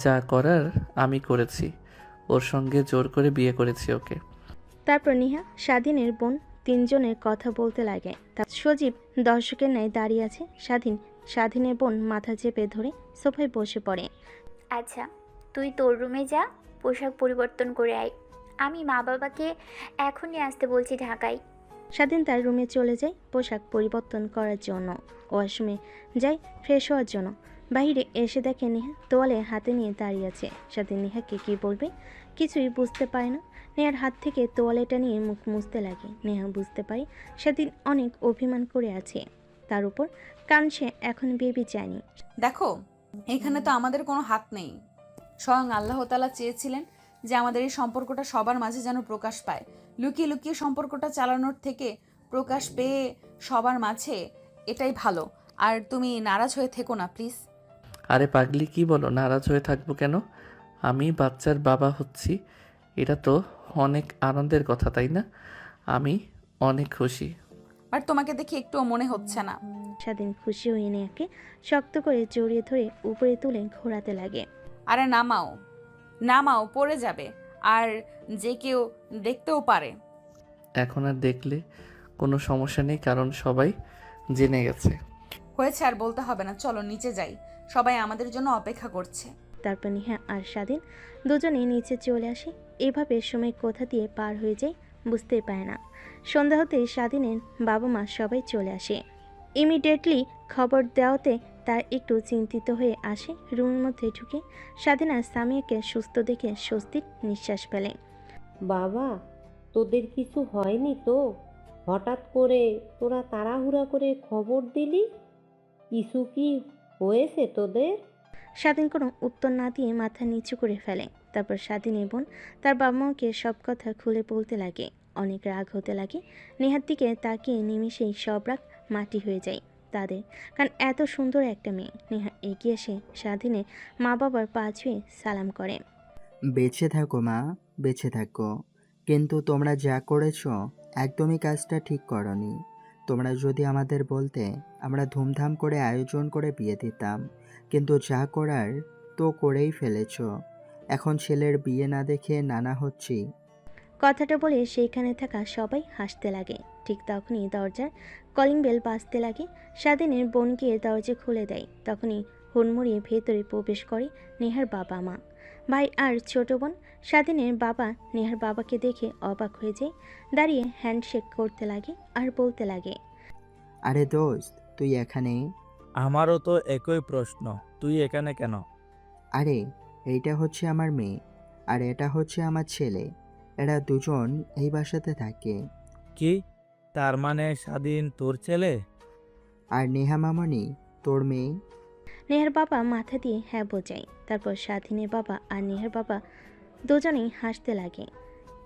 যা করার আমি করেছি, ওর সঙ্গে জোর করে বিয়ে করেছি ওকে। তারপর নেহা স্বাধীনের বোন তিনজনের কথা বলতে লাগে। তার সজীব দর্শকের ন্যায় দাঁড়িয়ে আছে। স্বাধীনের বোন মাথা চেপে ধরে সোফায় বসে পড়ে। আচ্ছা, তুই তোর রুমে যা, পোশাক পরিবর্তন করে আয়। আমি মা বাবাকে এখনই আসতে বলছি ঢাকায়। স্বাধীন তার রুমে চলে যায় পোশাক পরিবর্তন করার জন্য। ওয়াশরুমে যায় ফ্রেশ হওয়ার জন্য। বাইরে এসে দেখে নেহা তোয়ালে হাতে নিয়ে দাঁড়িয়ে আছে। স্বাধীন নেহাকে কি বলবে কিছুই বুঝতে পারে না। নেহার হাত থেকে তোয়ালেটা নিয়ে মুখ মুছতে লাগে। নেহা বুঝতে পারে স্বাধীন অনেক অভিমান করে আছে তার উপর, কারণ সে এখন বেবি চায়নি। দেখো, এখানে তো আমাদের কোনো হাত নেই। স্বয়ং আল্লাহ তাআলা চেয়েছিলেন যে আমাদের এই সম্পর্কটা সবার মাঝে যেন প্রকাশ পায়। লুকিয়ে লুকিয়ে সম্পর্কটা চালানোর থেকে প্রকাশ পেয়ে সবার মাঝে, এটাই ভালো। আর তুমি নারাজ হয়ে থেকো না প্লিজ। আরে পাগলি, কি বলো? নারাজ হয়ে থাকবো কেন? আমি বাচ্চার বাবা হচ্ছি, এটা তো অনেক আনন্দের কথা, তাই না? আমি অনেক খুশি। বাট তোমাকে দেখে একটুও মনে হচ্ছে না। স্বাধীন খুশি হয়ে নেহাকে শক্ত করে জড়িয়ে ধরে উপরে তুলে ঘোরাতে লাগে। আরে নামাও নামাও, পড়ে যাবে, আর যে কেউ দেখতেও পারে। এখন আর দেখলে কোনো সমস্যা নেই, কারণ সবাই জেনে গেছে। হয়েছে, আর বলতে হবে না, চলো নিচে যাই, সবাই আমাদের জন্য অপেক্ষা করছে। তারপর নেহা আর স্বাধীন দুজনেই নিচে চলে আসে। এভাবে সময় কোথা দিয়ে পার হয়ে যায় বুঝতেই পারে না। সন্ধ্যা হতেই স্বাধীনের বাবা মা সবাই চলে আসে। ইমিডিয়েটলি খবর দেওয়াতে তার একটু চিন্তিত হয়ে আসে। রুমের মধ্যে ঢুকে স্বাধীন আর সামিয়াকে সুস্থ দেখে স্বস্তির নিঃশ্বাস ফেলে। বাবা, তোদের কিছু হয়নি তো? হঠাৎ করে তোরা তাড়াহুড়া করে খবর দিলি, কিছু কি হয়েছে তোদের? স্বাধীন কোনো উত্তর না দিয়ে মাথা নিচু করে ফেলে। তারপর স্বাধীনের বোন তার বাবা মাকে সব কথা খুলে বলতে লাগে। অনেক রাগ হতে লাগে। নেহার দিকে তাকিয়ে নিমিষেই সব রাগ মাটি হয়ে যায় তাদের, কারণ এত সুন্দর একটা মেয়ে। নেহা এগিয়ে এসে স্বাধীনের মা বাবার পা ছুঁয়ে সালাম করে। বেঁচে থাকো মা, বেঁচে থাকো। কিন্তু তোমরা যা করেছো একদমই কাজটা ঠিক করনি। তোমরা যদি আমাদের বলতে, আমরা ধুমধাম করে আয়োজন করে বিয়ে দিতাম। কিন্তু যা করার তো করেই ফেলেছো। এখন ছেলের বিয়ে না দেখে নানা হচ্ছি। কথাটা বলে সেইখানে থাকা সবাই হাসতে লাগে। ঠিক তখনই দরজার কলিং বেল বাজতে লাগে। স্বাধীনের বোন গিয়ে দরজা খুলে দেয়। তখনই হুড়মুড়িয়ে ভেতরে প্রবেশ করে নেহার বাবা মা, ভাই আর ছোট বোন। স্বাধীনের বাবা নেহার বাবাকে দেখে অবাক হয়ে যায়। দাঁড়িয়ে হ্যান্ডশেক করতে লাগে আর বলতে লাগে, আরে দোস্ত, তুই এখানে? আমারও তো একই প্রশ্ন, তুই এখানে কেন? আরে, এইটা হচ্ছে আমার মেয়ে আর এটা হচ্ছে আমার ছেলে। এরা দুজন এই বাসাতে থাকে। কি, তার মানে স্বাধীন তোর ছেলে? আর নেহা মামনি তোর মেয়ে। নেহার বাবা মাথা দিয়ে হ্যাঁ বোঝায়। তারপর স্বাধীনের বাবা আর নেহার বাবা দুজনেই হাসতে লাগে।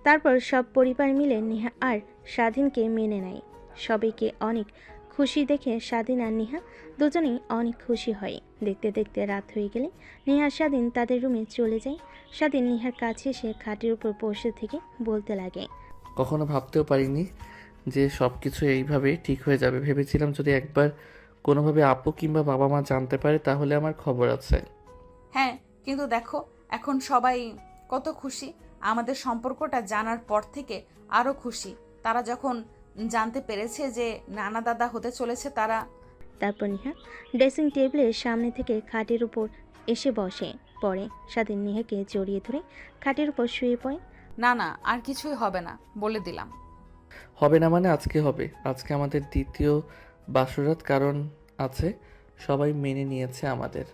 তারপর সব পরিবার মিলে নেহা আর স্বাধীনকে মেনে নেয়। সবাইকে অনেক খুশি দেখে স্বাধীন আর নেহা দুজনেই অনেক খুশি হয়। দেখতে দেখতে রাত হয়ে গেলে নেহা আর স্বাধীন তাদের রুমে চলে যায়। স্বাধীন নেহার কাছে এসে খাটের উপর বসে থেকে বলতে লাগে, কখনো ভাবতেও পারিনি যে সব কিছু এইভাবে ঠিক হয়ে যাবে। ভেবেছিলাম যদি একবার কোনোভাবে আপু কিংবা বাবা মা জানতে পারে তাহলে আমার খবর আছে। হ্যাঁ, কিন্তু দেখো এখন সবাই কত খুশি। আমাদের সম্পর্কটা জানার পর থেকে আরও খুশি। তারা যখন জানতে পেরেছে যে নানা দাদা হতে চলেছে তারা। তারপর নেহা ড্রেসিং টেবিলের সামনে থেকে খাটের উপর এসে বসে। পরে স্বাধীন নেহাকে জড়িয়ে ধরে খাটের উপর শুয়ে পড়ে। না না, আর কিছুই হবে না, বলে দিলাম। হবে না মানে আজকে হবে। আজকে আমাদের দ্বিতীয় বাসরাত, কারণ আছে, সবাই মেনে নিয়েছে আমাদের।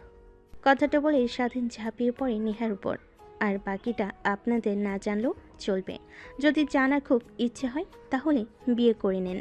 কথাটা বলে স্বাধীন ঝাঁপিয়ে পড়ে নেহার উপর। আর বাকিটা আপনাদের না জানলেও চলবে। যদি জানার খুব ইচ্ছে হয় তাহলে বিয়ে করে নেন।